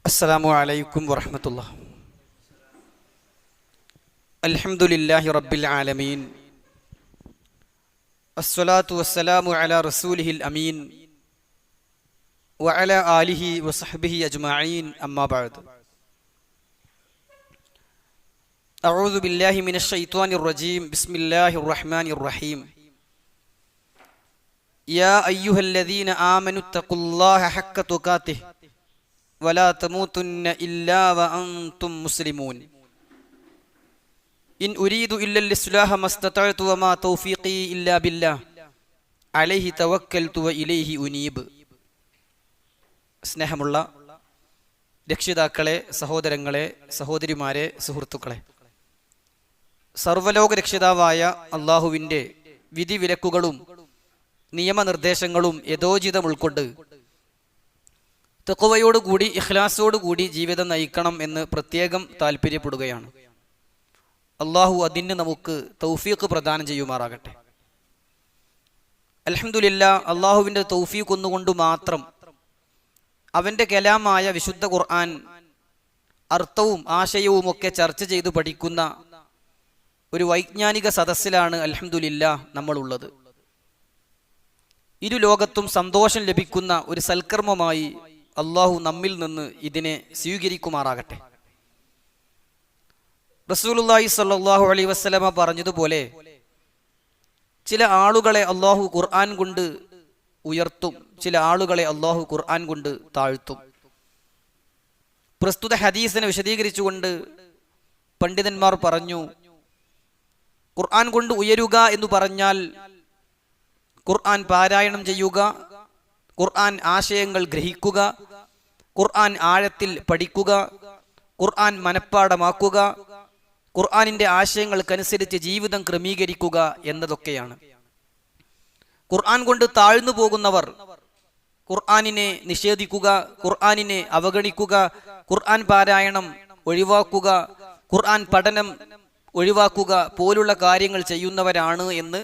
അസ്സലാമു അലൈക്കും വറഹ്മത്തുള്ളാഹി. അൽഹംദുലില്ലാഹി റബ്ബിൽ ആലമീൻ. അസ്സലാത്തു വസ്സലാമു അലാ റസൂലിഹിൽ അമീൻ വഅലാ ആലിഹി വസഹ്ബിഹി അജ്മഈൻ. അമ്മാ ബഅദ്. അഊദു ബില്ലാഹി മിനശ് ശൈത്വാനിർ റജീം. ബിസ്മില്ലാഹിർ റഹ്മാനിർ റഹീം. യാ അയ്യുഹല്ലദീന ആമനുത്തഖുല്ലാഹ ഹഖ്ക തുഖാതിഹി വലാ തമൂതുന്ന ഇല്ലാ വഅൻതും മുസ്ലിമൂൻ. ഇൻ ഉരീദു ഇല്ലൽ ഇസ്ലാഹ മസ്തതഅതു വമാ തൗഫീഖി ഇല്ലാ ബില്ലാഹ് അലൈഹി തവക്കൽതു വഇലൈഹി ഉനീബ്. സ്നേഹമുള്ള രക്ഷിതാക്കളെ, സഹോദരങ്ങളെ, സഹോദരിമാരെ, സുഹൃത്തുക്കളെ, സർവ്വലോക രക്ഷിതാവായ അള്ളാഹുവിൻ്റെ വിധിവിലക്കുകളും നിയമനിർദ്ദേശങ്ങളും യഥോചിതം ഉൾക്കൊണ്ട് തഖ്വയോടുകൂടി ഇഖ്ലാസോടുകൂടി ജീവിതം നയിക്കണം എന്ന് പ്രത്യേകം താല്പര്യപ്പെടുകയാണ്. അള്ളാഹു അതിന് നമുക്ക് തൗഫീഖ് പ്രദാനം ചെയ്യുമാറാകട്ടെ. അൽഹംദുലില്ലാഹ്, അള്ളാഹുവിൻ്റെ തൗഫീഖ് ഒന്നുകൊണ്ട് മാത്രം അവൻ്റെ കലാമായ വിശുദ്ധ ഖുർആൻ അർത്ഥവും ആശയവും ഒക്കെ ചർച്ച ചെയ്തു പഠിക്കുന്ന ഒരു വൈജ്ഞാനിക സദസ്സിലാണ് അൽഹംദുലില്ലാഹ് നമ്മളുള്ളത്. ഇരു ലോകത്തും സന്തോഷം ലഭിക്കുന്ന ഒരു സൽക്കർമ്മമായി അള്ളാഹു നമ്മിൽ നിന്ന് ഇതിനെ സ്വീകരിക്കുമാറാകട്ടെ. റസൂലുള്ളാഹി സ്വല്ലല്ലാഹു അലൈഹി വസല്ലമ പറഞ്ഞതുപോലെ ചില ആളുകളെ അള്ളാഹു ഖുർആൻ കൊണ്ട് ഉയർത്തും, ചില ആളുകളെ അള്ളാഹു ഖുർആൻ കൊണ്ട് താഴ്ത്തും. പ്രസ്തുത ഹദീസിനെ വിശദീകരിച്ചുകൊണ്ട് പണ്ഡിതന്മാർ പറഞ്ഞു, ഖുർആൻ കൊണ്ട് ഉയരുക എന്ന് പറഞ്ഞാൽ ഖുർആൻ പാരായണം ചെയ്യുക, ഖുർആൻ ആശയങ്ങൾ ഗ്രഹിക്കുക, ഖുർആൻ ആഴത്തിൽ പഠിക്കുക, ഖുർആൻ മനഃപ്പാഠമാക്കുക, ഖുർആനിൻ്റെ ആശയങ്ങൾക്കനുസരിച്ച് ജീവിതം ക്രമീകരിക്കുക എന്നതൊക്കെയാണ്. ഖുർആൻ കൊണ്ട് താഴ്ന്നു പോകുന്നവർ ഖുർആനിനെ നിഷേധിക്കുക, ഖുർആനിനെ അവഗണിക്കുക, ഖുർആൻ പാരായണം ഒഴിവാക്കുക, ഖുർആൻ പഠനം ഒഴിവാക്കുക പോലുള്ള കാര്യങ്ങൾ ചെയ്യുന്നവരാണ് എന്ന്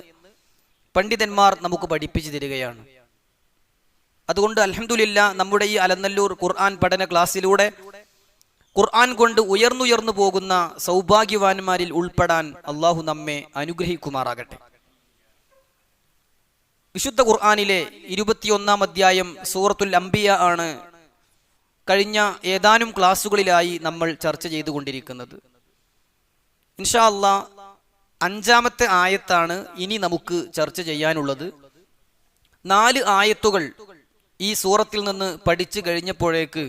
പണ്ഡിതന്മാർ നമുക്ക് പഠിപ്പിച്ചു തരികയാണ്. അതുകൊണ്ട് അൽഹംദുലില്ലാഹ്, നമ്മുടെ ഈ അലനല്ലൂർ ഖുർആൻ പഠന ക്ലാസ്സിലൂടെ ഖുർആൻ കൊണ്ട് ഉയർന്നുയർന്നു പോകുന്ന സൗഭാഗ്യവാന്മാരിൽ ഉൾപ്പെടാൻ അള്ളാഹു നമ്മെ അനുഗ്രഹിക്കുമാറാകട്ടെ. വിശുദ്ധ ഖുർആനിലെ 21-ാം അധ്യായം സൂറത്തുൽ അംബിയ ആണ് കഴിഞ്ഞ ഏതാനും ക്ലാസ്സുകളിലായി നമ്മൾ ചർച്ച ചെയ്തുകൊണ്ടിരിക്കുന്നത്. ഇൻഷാ അല്ലാഹ് 5-ാമത്തെ ആയത്താണ് ഇനി നമുക്ക് ചർച്ച ചെയ്യാനുള്ളത്. 4 ആയത്തുകൾ ഈ സൂറത്തിൽ നിന്ന് പഠിച്ചു കഴിഞ്ഞപ്പോഴേക്ക്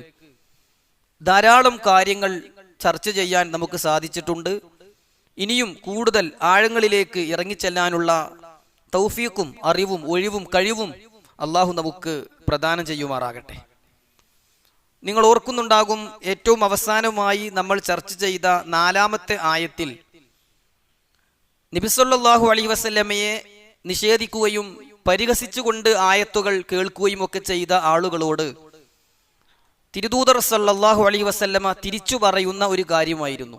ധാരാളം കാര്യങ്ങൾ ചർച്ച ചെയ്യാൻ നമുക്ക് സാധിച്ചിട്ടുണ്ട്. ഇനിയും കൂടുതൽ ആഴങ്ങളിലേക്ക് ഇറങ്ങിച്ചെല്ലാനുള്ള തൗഫീഖും അറിവും ഒഴിവും കഴിവും അള്ളാഹു നമുക്ക് പ്രദാനം ചെയ്യുമാറാകട്ടെ. നിങ്ങൾ ഓർക്കുന്നുണ്ടാകും, ഏറ്റവും അവസാനമായി നമ്മൾ ചർച്ച ചെയ്ത 4-ാമത്തെ ആയത്തിൽ നബി സല്ലല്ലാഹു അലൈഹി വസല്ലമയെ നിഷേധിക്കുകയും പരിഹസിച്ചുകൊണ്ട് ആയത്തുകൾ കേൾക്കുകയും ഒക്കെ ചെയ്ത ആളുകളോട് തിരുദൂതർ സല്ലല്ലാഹു അലൈഹി വസല്ലമ തിരിച്ചു പറയുന്ന ഒരു കാര്യമായിരുന്നു.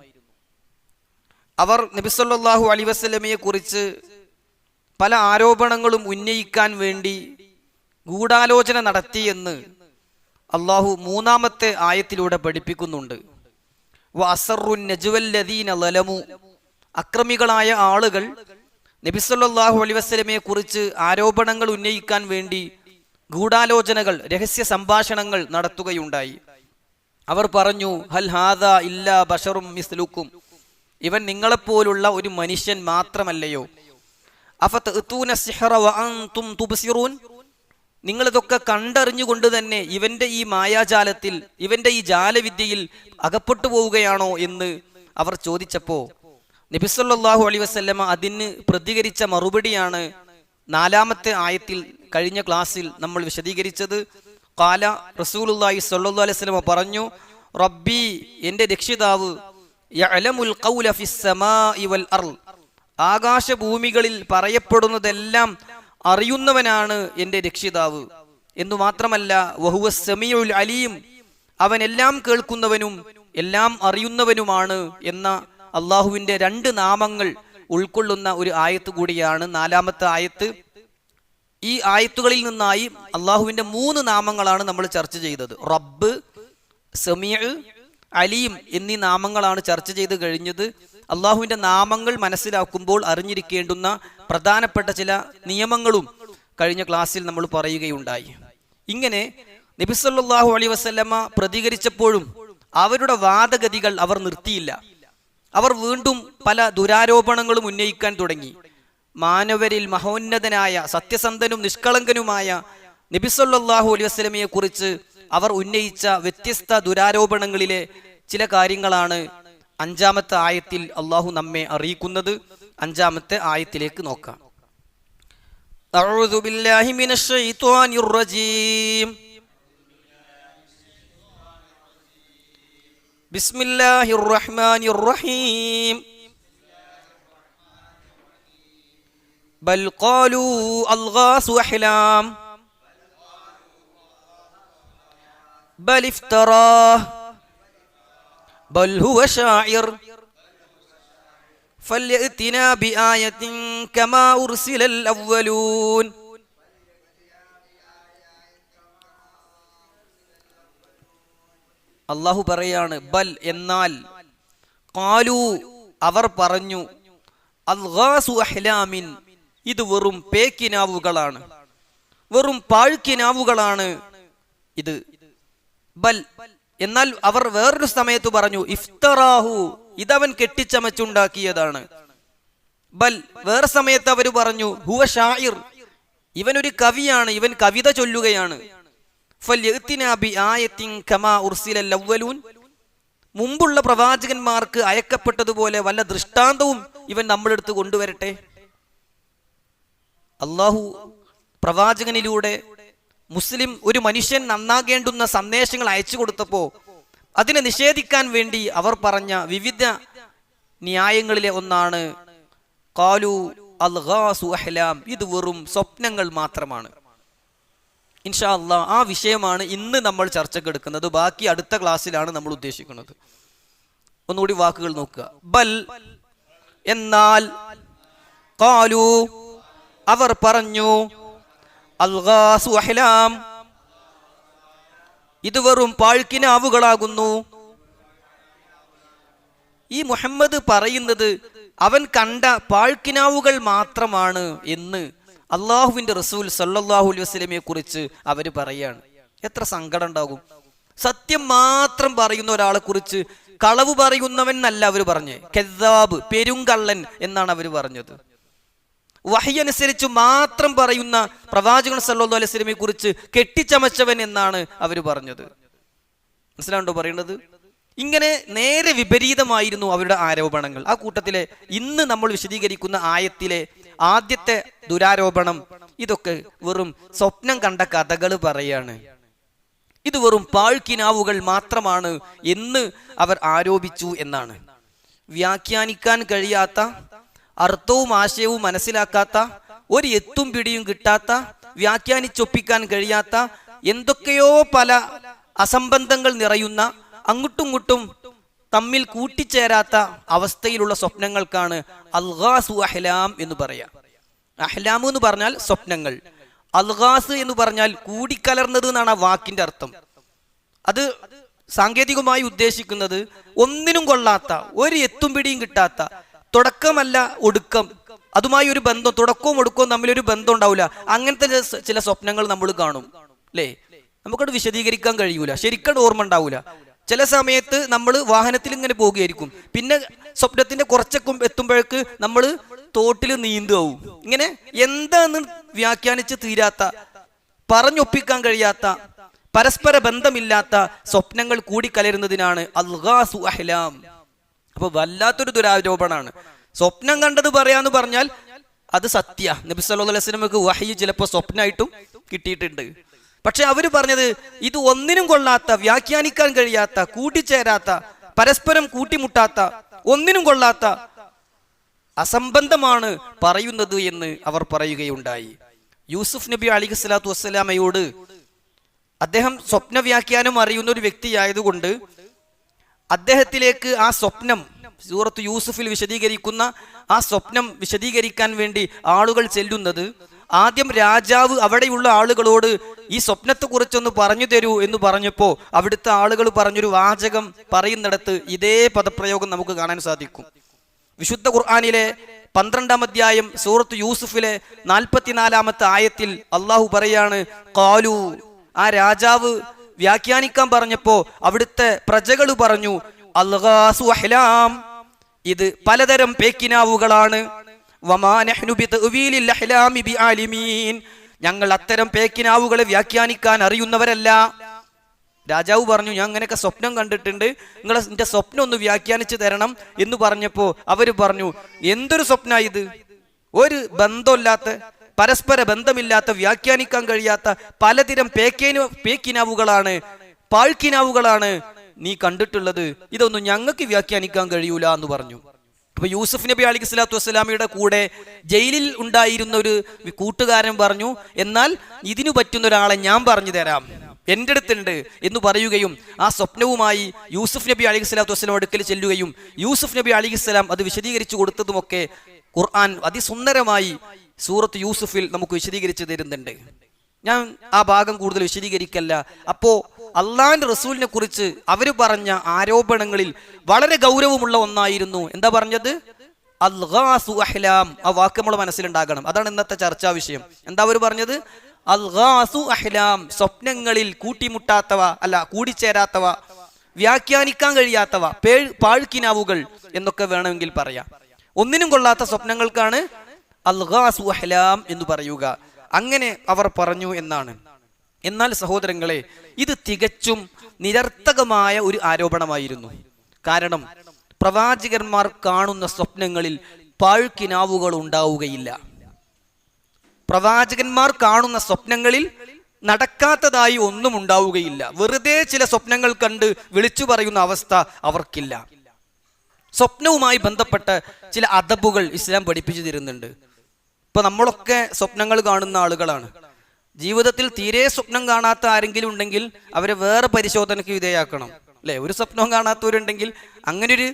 അവർ നബി സല്ലല്ലാഹു അലൈഹി വസല്ലമയെ കുറിച്ച് പല ആരോപണങ്ങളും ഉന്നയിക്കാൻ വേണ്ടി ഗൂഢാലോചന നടത്തിയെന്ന് അള്ളാഹു 3-ാമത്തെ ആയത്തിലൂടെ പഠിപ്പിക്കുന്നുണ്ട്. വഅസറുൻ നജ്വല്ലദീന ലലമു, അക്രമികളായ ആളുകൾ നബി സല്ലല്ലാഹു അലൈഹി വസല്ലമയെ കുറിച്ച് ആരോപണങ്ങൾ ഉന്നയിക്കാൻ വേണ്ടി ഗൂഢാലോചനകൾ, രഹസ്യ സംഭാഷണങ്ങൾ നടത്തുകയുണ്ടായി. അവർ പറഞ്ഞു, ഹൽ ഹാദാ ഇല്ലാ ബശറും മിസ്ലുക്കും, ഇവൻ നിങ്ങളെപ്പോലുള്ള ഒരു മനുഷ്യൻ മാത്രമല്ലയോ. അഫതഅതൂന സിഹ്റ വഅൻതും തുബ്സിറൂൻ, നിങ്ങളിതൊക്കെ കണ്ടറിഞ്ഞുകൊണ്ട് തന്നെ ഇവന്റെ ഈ മായാജാലത്തിൽ, ഇവന്റെ ഈ ജാലവിദ്യയിൽ അകപ്പെട്ടു പോവുകയാണോ എന്ന് അവർ ചോദിച്ചപ്പോ നബി സല്ലല്ലാഹു അലൈഹി വസല്ലമ അതിന് പ്രതികരിച്ച മറുപടിയാണ് 4-ാമത്തെ ആയത്തിൽ കഴിഞ്ഞ ക്ലാസ്സിൽ നമ്മൾ വിശദീകരിച്ചത്. ഖാല, റസൂലുള്ളാഹി സ്വല്ലല്ലാഹു അലൈഹി വസല്ലമ പറഞ്ഞു, റബ്ബി, എൻ്റെ രക്ഷിതാവ്, യഅലമുൽ ഖൗല ഫിസ് സമാഇ വൽ അർള്, ആകാശഭൂമികളിൽ പറയപ്പെടുന്നതെല്ലാം അറിയുന്നവനാണ് എൻ്റെ രക്ഷിതാവ്. എന്നു മാത്രമല്ല, വഹുവസ് സമീഉൽ അലീം, അവൻ എല്ലാം കേൾക്കുന്നവനും എല്ലാം അറിയുന്നവനുമാണ് എന്ന അള്ളാഹുവിൻ്റെ 2 നാമങ്ങൾ ഉൾക്കൊള്ളുന്ന ഒരു ആയത്ത് കൂടിയാണ് 4-ാമത്തെ ആയത്ത്. ഈ ആയത്തുകളിൽ നിന്നായി അള്ളാഹുവിൻ്റെ 3 നാമങ്ങളാണ് നമ്മൾ ചർച്ച ചെയ്തത്. റബ്ബ്, സമീഉ, അലീം എന്നീ നാമങ്ങളാണ് ചർച്ച ചെയ്ത് കഴിഞ്ഞത്. അള്ളാഹുവിൻ്റെ നാമങ്ങൾ മനസ്സിലാക്കുമ്പോൾ അറിഞ്ഞിരിക്കേണ്ടുന്ന പ്രധാനപ്പെട്ട ചില നിയമങ്ങളും കഴിഞ്ഞ ക്ലാസ്സിൽ നമ്മൾ പറയുകയുണ്ടായി. ഇങ്ങനെ നബി സല്ലല്ലാഹു അലൈഹി വസല്ലമ പ്രതികരിച്ചപ്പോഴും അവരുടെ വാദഗതികൾ അവർ നിർത്തിയില്ല. അവർ വീണ്ടും പല ദുരാരോപണങ്ങളും ഉന്നയിക്കാൻ തുടങ്ങി. മാനവരിൽ മഹോന്നതനായ സത്യസന്ധനും നിഷ്കളങ്കനുമായ നബി സല്ലല്ലാഹു അലൈഹി വസല്ലമയെ കുറിച്ച് അവർ ഉന്നയിച്ച വ്യത്യസ്ത ദുരാരോപണങ്ങളിലെ ചില കാര്യങ്ങളാണ് 5-ാമത്തെ ആയത്തിൽ അള്ളാഹു നമ്മെ അറിയിക്കുന്നത്. 5-ാമത്തെ ആയത്തിലേക്ക് നോക്കാം. അഊദു ബില്ലാഹി മിനശ് ശൈത്വാനിർ റജീം. ബിസ്മില്ലാഹിർ റഹ്മാനിർ റഹീം. ബൽ ഖാലൂ അൽഗാസു അഹ്ലാം ബൽ ഇഫ്തറാഹ് ബൽ ഹുവ ശാഇർ ഫല്യഅ്തിനാ ബിആയത്തിൻ കമാ ഉർസിലൽ അവ്വലൂൻ. അല്ലാഹു പറയാണ്, ബൽ എന്നാൽ, ഖാലൂ അവർ പറഞ്ഞു, അൽഗാസു അഹ്ലാമിൻ ഇത് വെറും പേക്കിനാവുകളാണ്, വെറും പാഴ്ക്കിനാവുകളാണ് ഇത്. ബൽ എന്നാൽ അവർ വേറൊരു സമയത്ത് പറഞ്ഞു, ഇഫ്തറാഹു ഇതവൻ കെട്ടിച്ചമച്ചുണ്ടാക്കിയതാണ്. ബൽ വേറെ സമയത്ത് അവർ പറഞ്ഞു, ഹുവ ഷാഇർ ഇവനൊരു കവിയാണ്, ഇവൻ കവിത ചൊല്ലുകയാണ്. ഫല്യഅ്തിനാ ബിആയത്തിൻ കമാ ഉർസിലൽ അവ്വലൂൻ മുമ്പുള്ള പ്രവാചകന്മാർക്ക് അയക്കപ്പെട്ടതുപോലെ വല്ല ദൃഷ്ടാന്തവും ഇവൻ നമ്മുടെ അടുത്ത് കൊണ്ടുവരട്ടെ. അള്ളാഹു പ്രവാചകനിലൂടെ മുസ്ലിം ഒരു മനുഷ്യൻ നന്നാകേണ്ടുന്ന സന്ദേശങ്ങൾ അയച്ചു കൊടുത്തപ്പോൾ അതിനെ നിഷേധിക്കാൻ വേണ്ടി അവർ പറഞ്ഞ വിവിധ ന്യായങ്ങളിലെ ഒന്നാണ് ഖാലു അൽഗാസു അഹ്ലാം ഇത് വെറും സ്വപ്നങ്ങൾ മാത്രമാണ്. ഇൻഷാ അല്ലാഹ് ആ വിഷയമാണ് ഇന്ന് നമ്മൾ ചർച്ചക്കെടുക്കുന്നത്. ബാക്കി അടുത്ത ക്ലാസ്സിലാണ് നമ്മൾ ഉദ്ദേശിക്കുന്നത്. ഒന്നുകൂടി വാക്കുകൾ നോക്കുക. ബൽ എന്നാൽ, ഖാലു അവർ പറഞ്ഞു, അൽഗാസു അഹ്ലാം ഇത് വെറും പാഴ്ക്കിനാവുകളാകുന്നു. ഈ മുഹമ്മദ് പറയുന്നത് അവൻ കണ്ട പാഴ്ക്കിനാവുകൾ മാത്രമാണ് എന്ന് അള്ളാഹുവിന്റെ റസൂൽ സല്ലല്ലാഹു അലൈഹി വസല്ലമയെ കുറിച്ച് അവർ പറയാണ്. എത്ര സങ്കടം ഉണ്ടാകും. സത്യം മാത്രം പറയുന്ന ഒരാളെ കുറിച്ച് കളവ് പറയുന്നവൻ എന്നല്ല അവർ പറഞ്ഞേ, കെദ്ദാബ് പെരുങ്കള്ളൻ എന്നാണ് അവർ പറഞ്ഞത്. വഹി അനുസരിച്ച് മാത്രം പറയുന്ന പ്രവാചകൻ സല്ലല്ലാഹു അലൈഹി വസല്ലമയെ കുറിച്ച് കെട്ടിച്ചമച്ചവൻ എന്നാണ് അവർ പറഞ്ഞത്. മനസ്സിലാവുണ്ടോ പറയുന്നത്? ഇങ്ങനെ നേരെ വിപരീതമായിരുന്നു അവരുടെ ആരോപണങ്ങൾ. ആ കൂട്ടത്തിലെ ഇന്ന് നമ്മൾ വിശദീകരിക്കുന്ന ആയത്തിലെ ആദ്യത്തെ ദുരാരോപണം, ഇതൊക്കെ വെറും സ്വപ്നം കണ്ട കഥകൾ പറയാണ്, ഇത് വെറും പാഴ്ക്കിനാവുകൾ മാത്രമാണ് എന്ന് അവർ ആരോപിച്ചു എന്നാണ്. വ്യാഖ്യാനിക്കാൻ കഴിയാത്ത, അർത്ഥവും ആശയവും മനസ്സിലാക്കാത്ത, ഒരു എത്തും പിടിയും കിട്ടാത്ത, വ്യാഖ്യാനിച്ചൊപ്പിക്കാൻ കഴിയാത്ത, എന്തൊക്കെയോ പല അസംബന്ധങ്ങൾ നിറയുന്ന, അങ്ങോട്ടും ഇങ്ങോട്ടും തമ്മിൽ കൂട്ടിച്ചേരാത്ത അവസ്ഥയിലുള്ള സ്വപ്നങ്ങൾക്കാണ് അൽഗാസു അഹ്ലാം എന്ന് പറയാം. അഹ്ലാം എന്ന് പറഞ്ഞാൽ സ്വപ്നങ്ങൾ, അൽഗാസ് എന്ന് പറഞ്ഞാൽ കൂടിക്കലർന്നത് എന്നാണ് ആ വാക്കിന്റെ അർത്ഥം. അത് സാങ്കേതികമായി ഉദ്ദേശിക്കുന്നത് ഒന്നിനും കൊള്ളാത്ത, ഒരു എത്തും പിടിയും കിട്ടാത്ത, തുടക്കമല്ല ഒടുക്കം, അതുമായി ഒരു ബന്ധം, തുടക്കവും ഒടുക്കവും തമ്മിലൊരു ബന്ധം ഉണ്ടാവില്ല. അങ്ങനത്തെ ചില സ്വപ്നങ്ങൾ നമ്മൾ കാണും അല്ലേ? നമുക്കത് വിശദീകരിക്കാൻ കഴിയൂല, ശരിക്കും ഓർമ്മ ഉണ്ടാവൂല. ചില സമയത്ത് നമ്മൾ വാഹനത്തിൽ ഇങ്ങനെ പോകുകയായിരിക്കും, പിന്നെ സ്വപ്നത്തിന്റെ കുറച്ചൊക്കെ എത്തുമ്പോഴേക്ക് നമ്മൾ തോട്ടിൽ നീന്തുകയാവും. ഇങ്ങനെ എന്താന്ന് വ്യാഖ്യാനിച്ച് തീരാത്ത, പറഞ്ഞൊപ്പിക്കാൻ കഴിയാത്ത, പരസ്പര ബന്ധമില്ലാത്ത സ്വപ്നങ്ങൾ കൂടിക്കലരുന്നതിനാണ് അൽഗാസു അഹ്ലാം. അപ്പൊ വല്ലാത്തൊരു ദുരാരോപണമാണ്. സ്വപ്നം കണ്ടത് പറയാന്ന് പറഞ്ഞാൽ അത് സത്യ. നബി സല്ലല്ലാഹു അലൈഹി വസല്ലമക്ക് വഹ്യ് ചിലപ്പോൾ സ്വപ്നമായിട്ടും കിട്ടിയിട്ടുണ്ട്. പക്ഷെ അവര് പറഞ്ഞത് ഇത് ഒന്നിനും കൊള്ളാത്ത, വ്യാഖ്യാനിക്കാൻ കഴിയാത്ത, കൂട്ടിച്ചേരാത്ത, പരസ്പരം കൂട്ടിമുട്ടാത്ത, ഒന്നിനും കൊള്ളാത്ത അസംബന്ധമാണ് പറയുന്നത് എന്ന് അവർ പറയുകയുണ്ടായി. യൂസുഫ് നബി അലൈഹി സ്വലാത്തു വസ്സലാമയോട് അദ്ദേഹം സ്വപ്ന വ്യാഖ്യാനം അറിയുന്ന ഒരു വ്യക്തിയായതുകൊണ്ട് അദ്ദേഹത്തിലേക്ക് ആ സ്വപ്നം, സൂറത്ത് യൂസുഫിൽ വിശദീകരിക്കുന്ന ആ സ്വപ്നം വിശദീകരിക്കാൻ വേണ്ടി ആളുകൾ ചെല്ലുന്നത് ആദ്യം രാജാവ് അവിടെയുള്ള ആളുകളോട് ഈ സ്വപ്നത്തെക്കുറിച്ചൊന്ന് പറഞ്ഞു തരൂ എന്ന് പറഞ്ഞപ്പോൾ അവിടുത്തെ ആളുകൾ പറഞ്ഞൊരു വാചകം പറയുന്നിടത്ത് ഇതേ പദപ്രയോഗം നമുക്ക് കാണാൻ സാധിക്കും. വിശുദ്ധ ഖുർആനിലെ 12-ാം അധ്യായം സൂറത്ത് യൂസുഫിലെ 44-ാമത്തെ ആയത്തിൽ അള്ളാഹു പറയാണ്, ഖാലു, ആ രാജാവ് വ്യാഖ്യാനിക്കാൻ പറഞ്ഞപ്പോ അവിടുത്തെ പ്രജകൾ പറഞ്ഞു, അൽഗാസു അഹ്ലാം, ഇത് പലതരം പേക്കിനാവുകളാണ്. വമാ നഹ്നു ബിതഅ്വീലിൽ അഹ്ലാമി ബിആലിമീൻ, ഞങ്ങൾ അത്തരം പേക്കിനാവുകളെ വ്യാഖ്യാനിക്കാൻ അറിയുന്നവരല്ല. രാജാവ് പറഞ്ഞു, ഞാൻ അങ്ങനെയൊക്കെ സ്വപ്നം കണ്ടിട്ടുണ്ട്, നിങ്ങൾ എന്റെ സ്വപ്നം ഒന്ന് വ്യാഖ്യാനിച്ചു തരണം എന്ന് പറഞ്ഞപ്പോ അവര് പറഞ്ഞു, എന്തൊരു സ്വപ്ന ഇത്, ഒരു ബന്ധമില്ലാത്ത, പരസ്പര ബന്ധമില്ലാത്ത, വ്യാഖ്യാനിക്കാൻ കഴിയാത്ത പലതരം പേക്കിനാവുകളാണ്, പാഴ്ക്കിനാവുകളാണ് നീ കണ്ടിട്ടുള്ളത്, ഇതൊന്നും ഞങ്ങൾക്ക് വ്യാഖ്യാനിക്കാൻ കഴിയൂല എന്ന് പറഞ്ഞു. അപ്പൊ യൂസുഫ് നബി അലൈഹി സ്വലാത്തു വസ്സലാമയുടെ കൂടെ ജയിലിൽ ഉണ്ടായിരുന്ന ഒരു കൂട്ടുകാരൻ പറഞ്ഞു, എന്നാൽ ഇതിനു പറ്റുന്ന ഒരാളെ ഞാൻ പറഞ്ഞു തരാം, എൻ്റെ അടുത്തുണ്ട് എന്ന് പറയുകയും ആ സ്വപ്നവുമായി യൂസുഫ് നബി അലൈഹി സ്വലാത്തു വസ്സലാം അടുക്കൽ ചെല്ലുകയും യൂസുഫ് നബി അലൈഹി സ്വലാം അത് വിശദീകരിച്ചു കൊടുത്തതുമൊക്കെ ഖുർആൻ അതിസുന്ദരമായി സൂറത്ത് യൂസുഫിൽ നമുക്ക് വിശദീകരിച്ചു തരുന്നുണ്ട്. ഞാൻ ആ ഭാഗം കൂടുതൽ വിശദീകരിക്കല്ല. അപ്പോ അള്ളാഹിന്റെ റസൂലിനെ കുറിച്ച് അവര് പറഞ്ഞ ആരോപണങ്ങളിൽ വളരെ ഗൗരവമുള്ള ഒന്നായിരുന്നു. എന്താ പറഞ്ഞത്? അൽഗാസു അഹ്ലാം. ആ വാക്ക് നമ്മൾ മനസ്സിലുണ്ടാകണം. അതാണ് ഇന്നത്തെ ചർച്ചാ വിഷയം. എന്താ അവർ പറഞ്ഞത്? അൽഗാസു അഹ്ലാം, സ്വപ്നങ്ങളിൽ കൂട്ടിമുട്ടാത്തവ, അല്ല കൂടിച്ചേരാത്തവ, വ്യാഖ്യാനിക്കാൻ കഴിയാത്തവ, പാഴ്ക്കിനാവുകൾ എന്നൊക്കെ വേണമെങ്കിൽ പറയാം. ഒന്നിനും കൊള്ളാത്ത സ്വപ്നങ്ങൾക്കാണ് അൽഗാസു അഹ്ലാം എന്ന് പറയുക. അങ്ങനെ അവർ പറഞ്ഞു എന്നാണ്. എന്നാൽ സഹോദരങ്ങളെ, ഇത് തികച്ചും നിരർത്ഥകമായ ഒരു ആരോപണമായിരുന്നു. കാരണം പ്രവാചകന്മാർ കാണുന്ന സ്വപ്നങ്ങളിൽ പാഴ്ക്കിനാവുകൾ ഉണ്ടാവുകയില്ല. പ്രവാചകന്മാർ കാണുന്ന സ്വപ്നങ്ങളിൽ നടക്കാത്തതായി ഒന്നും ഉണ്ടാവുകയില്ല. വെറുതെ ചില സ്വപ്നങ്ങൾ കണ്ട് വിളിച്ചു പറയുന്ന അവസ്ഥ അവർക്കില്ല. സ്വപ്നവുമായി ബന്ധപ്പെട്ട ചില അദബുകൾ ഇസ്ലാം പഠിപ്പിച്ചു തരുന്നുണ്ട്. ഇപ്പൊ നമ്മളൊക്കെ സ്വപ്നങ്ങൾ കാണുന്ന ആളുകളാണ്. ജീവിതത്തിൽ തീരെ സ്വപ്നം കാണാത്ത ആരെങ്കിലും ഉണ്ടെങ്കിൽ അവരെ വേറെ പരിശോധനയ്ക്ക് വിധേയാക്കണം, അല്ലെ? ഒരു സ്വപ്നവും കാണാത്തവരുണ്ടെങ്കിൽ, അങ്ങനൊരു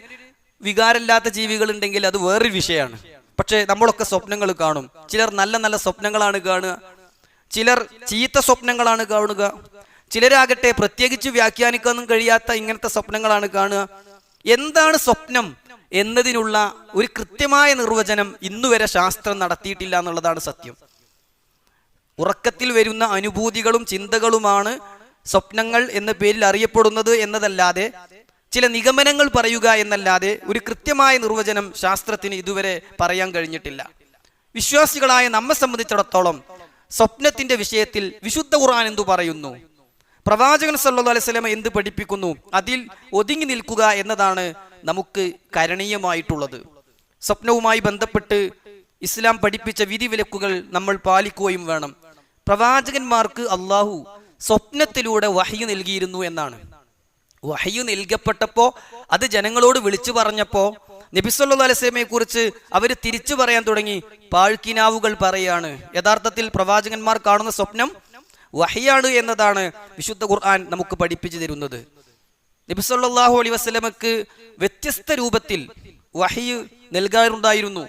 വികാരമില്ലാത്ത ജീവികൾ ഉണ്ടെങ്കിൽ അത് വേറൊരു വിഷയമാണ്. പക്ഷെ നമ്മളൊക്കെ സ്വപ്നങ്ങൾ കാണും. ചിലർ നല്ല നല്ല സ്വപ്നങ്ങളാണ് കാണുക, ചിലർ ചീത്ത സ്വപ്നങ്ങളാണ് കാണുക, ചിലരാകട്ടെ പ്രത്യേകിച്ച് വ്യാഖ്യാനിക്കാനൊന്നും കഴിയാത്ത ഇങ്ങനത്തെ സ്വപ്നങ്ങളാണ് കാണുക. എന്താണ് സ്വപ്നം എന്നതിനുള്ള ഒരു കൃത്യമായ നിർവചനം ഇന്നുവരെ ശാസ്ത്രം നടത്തിയിട്ടില്ല എന്നുള്ളതാണ് സത്യം. ഉറക്കത്തിൽ വരുന്ന അനുഭൂതികളും ചിന്തകളുമാണ് സ്വപ്നങ്ങൾ എന്ന പേരിൽ അറിയപ്പെടുന്നത് എന്നതല്ലാതെ, ചില നിഗമനങ്ങൾ പറയുക എന്നല്ലാതെ ഒരു കൃത്യമായ നിർവചനം ശാസ്ത്രത്തിന് ഇതുവരെ പറയാൻ കഴിഞ്ഞിട്ടില്ല. വിശ്വാസികളായ നമ്മെ സംബന്ധിച്ചിടത്തോളം സ്വപ്നത്തിന്റെ വിഷയത്തിൽ വിശുദ്ധ ഖുർആൻ എന്തു പറയുന്നു, പ്രവാചകൻ സല്ലല്ലാഹു അലൈഹി വസല്ലം എന്ത് പഠിപ്പിക്കുന്നു, അതിൽ ഒതുങ്ങി നിൽക്കുക എന്നതാണ് നമുക്ക് കരണീയമായിട്ടുള്ളത്. സ്വപ്നവുമായി ബന്ധപ്പെട്ട് ഇസ്ലാം പഠിപ്പിച്ച വിധിവിലക്കുകൾ നമ്മൾ പാലിക്കുകയും വേണം. പ്രവാചകന്മാർക്ക് അള്ളാഹു സ്വപ്നത്തിലൂടെ വഹ്യ് നൽകിയിരുന്നു എന്നാണ്. വഹ്യ് നൽകപ്പെട്ടപ്പോ അത് ജനങ്ങളോട് വിളിച്ചു പറഞ്ഞപ്പോ നബി സല്ലല്ലാഹു അലൈഹി വസല്ലമയെ കുറിച്ച് അവർ തിരിച്ചു പറയാൻ തുടങ്ങി, പാഴ്ക്കിനാവുകൾ പറയാണ്. യഥാർത്ഥത്തിൽ പ്രവാചകന്മാർ കാണുന്ന സ്വപ്നം വഹ്യാണ് എന്നതാണ് വിശുദ്ധ ഖുർആൻ നമുക്ക് പഠിപ്പിച്ചു തരുന്നത്. നബി സല്ലല്ലാഹു അലൈഹി വസല്ലമക്ക് വ്യത്യസ്ത രൂപത്തിൽ വഹ്യ് നൽകാറുണ്ടായിരുന്നു.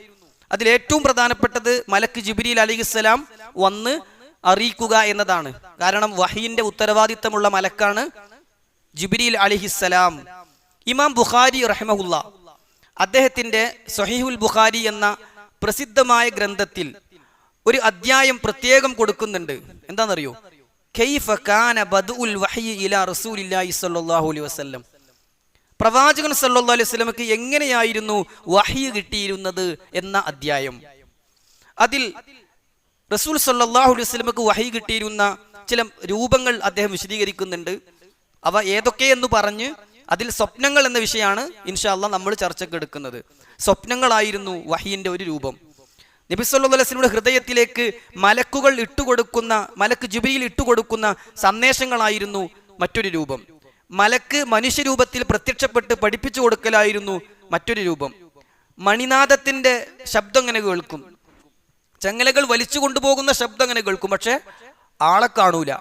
അതിലേറ്റവും പ്രധാനപ്പെട്ടത് മലക്ക് ജിബ്രീൽ അലൈഹിസ്സലാം വന്ന് അറിയിക്കുക എന്നതാണ്. കാരണം വഹ്യിന്റെ ഉത്തരവാദിത്തമുള്ള മലക്കാണ് ജിബ്രീൽ അലൈഹിസ്സലാം. ഇമാം ബുഖാരി റഹിമഹുല്ല അദ്ദേഹത്തിന്റെ സ്വഹീഹുൽ ബുഖാരി എന്ന പ്രസിദ്ധമായ ഗ്രന്ഥത്തിൽ ഒരു അധ്യായം പ്രത്യേകം കൊടുക്കുന്നുണ്ട്. എന്താണെന്നറിയോ? കൈഫ കാന ബദ്ഉൽ വഹ്യി ഇലാ റസൂലില്ലാഹി സ്വല്ലല്ലാഹു അലൈഹി വസല്ലം, പ്രവാചകൻ സല്ലല്ലാഹു അലൈഹി വസല്ലമക്ക് എങ്ങനെയായിരുന്നു വഹ്യ് കിട്ടിയിരുന്നത് എന്ന അധ്യായം. അതിൽ റസൂൽ സല്ലല്ലാഹു അലൈഹി വസല്ലമക്ക് വഹ്യ് കിട്ടിയിരുന്ന ചില രൂപങ്ങൾ അദ്ദേഹം വിശദീകരിക്കുന്നുണ്ട്. അവ ഏതൊക്കെയെന്ന് പറഞ്ഞ് അതിൽ സ്വപ്നങ്ങൾ എന്ന വിഷയമാണ് ഇൻഷാ അല്ലാഹ് നമ്മൾ ചർച്ചയ്ക്ക് എടുക്കുന്നത്. സ്വപ്നങ്ങളായിരുന്നു വഹ്യിന്റെ ഒരു രൂപം. നബി സല്ലല്ലാഹു അലൈഹി വസല്ലമയുടെ ഹൃദയത്തിലേക്ക് മലക്കുകൾ ഇട്ടുകൊടുക്കുന്ന, മലക്ക് ജിബ്രീൽ ഇട്ടുകൊടുക്കുന്ന സന്ദേശങ്ങളായിരുന്നു മറ്റൊരു രൂപം. മലക്ക് മനുഷ്യരൂപത്തിൽ പ്രത്യക്ഷപ്പെട്ട് പഠിപ്പിച്ചു കൊടുക്കലായിരുന്നു മറ്റൊരു രൂപം. മണിനാദത്തിന്റെ ശബ്ദം അങ്ങനെ കേൾക്കും, ചങ്ങലകൾ വലിച്ചു കൊണ്ടുപോകുന്ന ശബ്ദം അങ്ങനെ കേൾക്കും, പക്ഷെ ആളെ കാണൂല.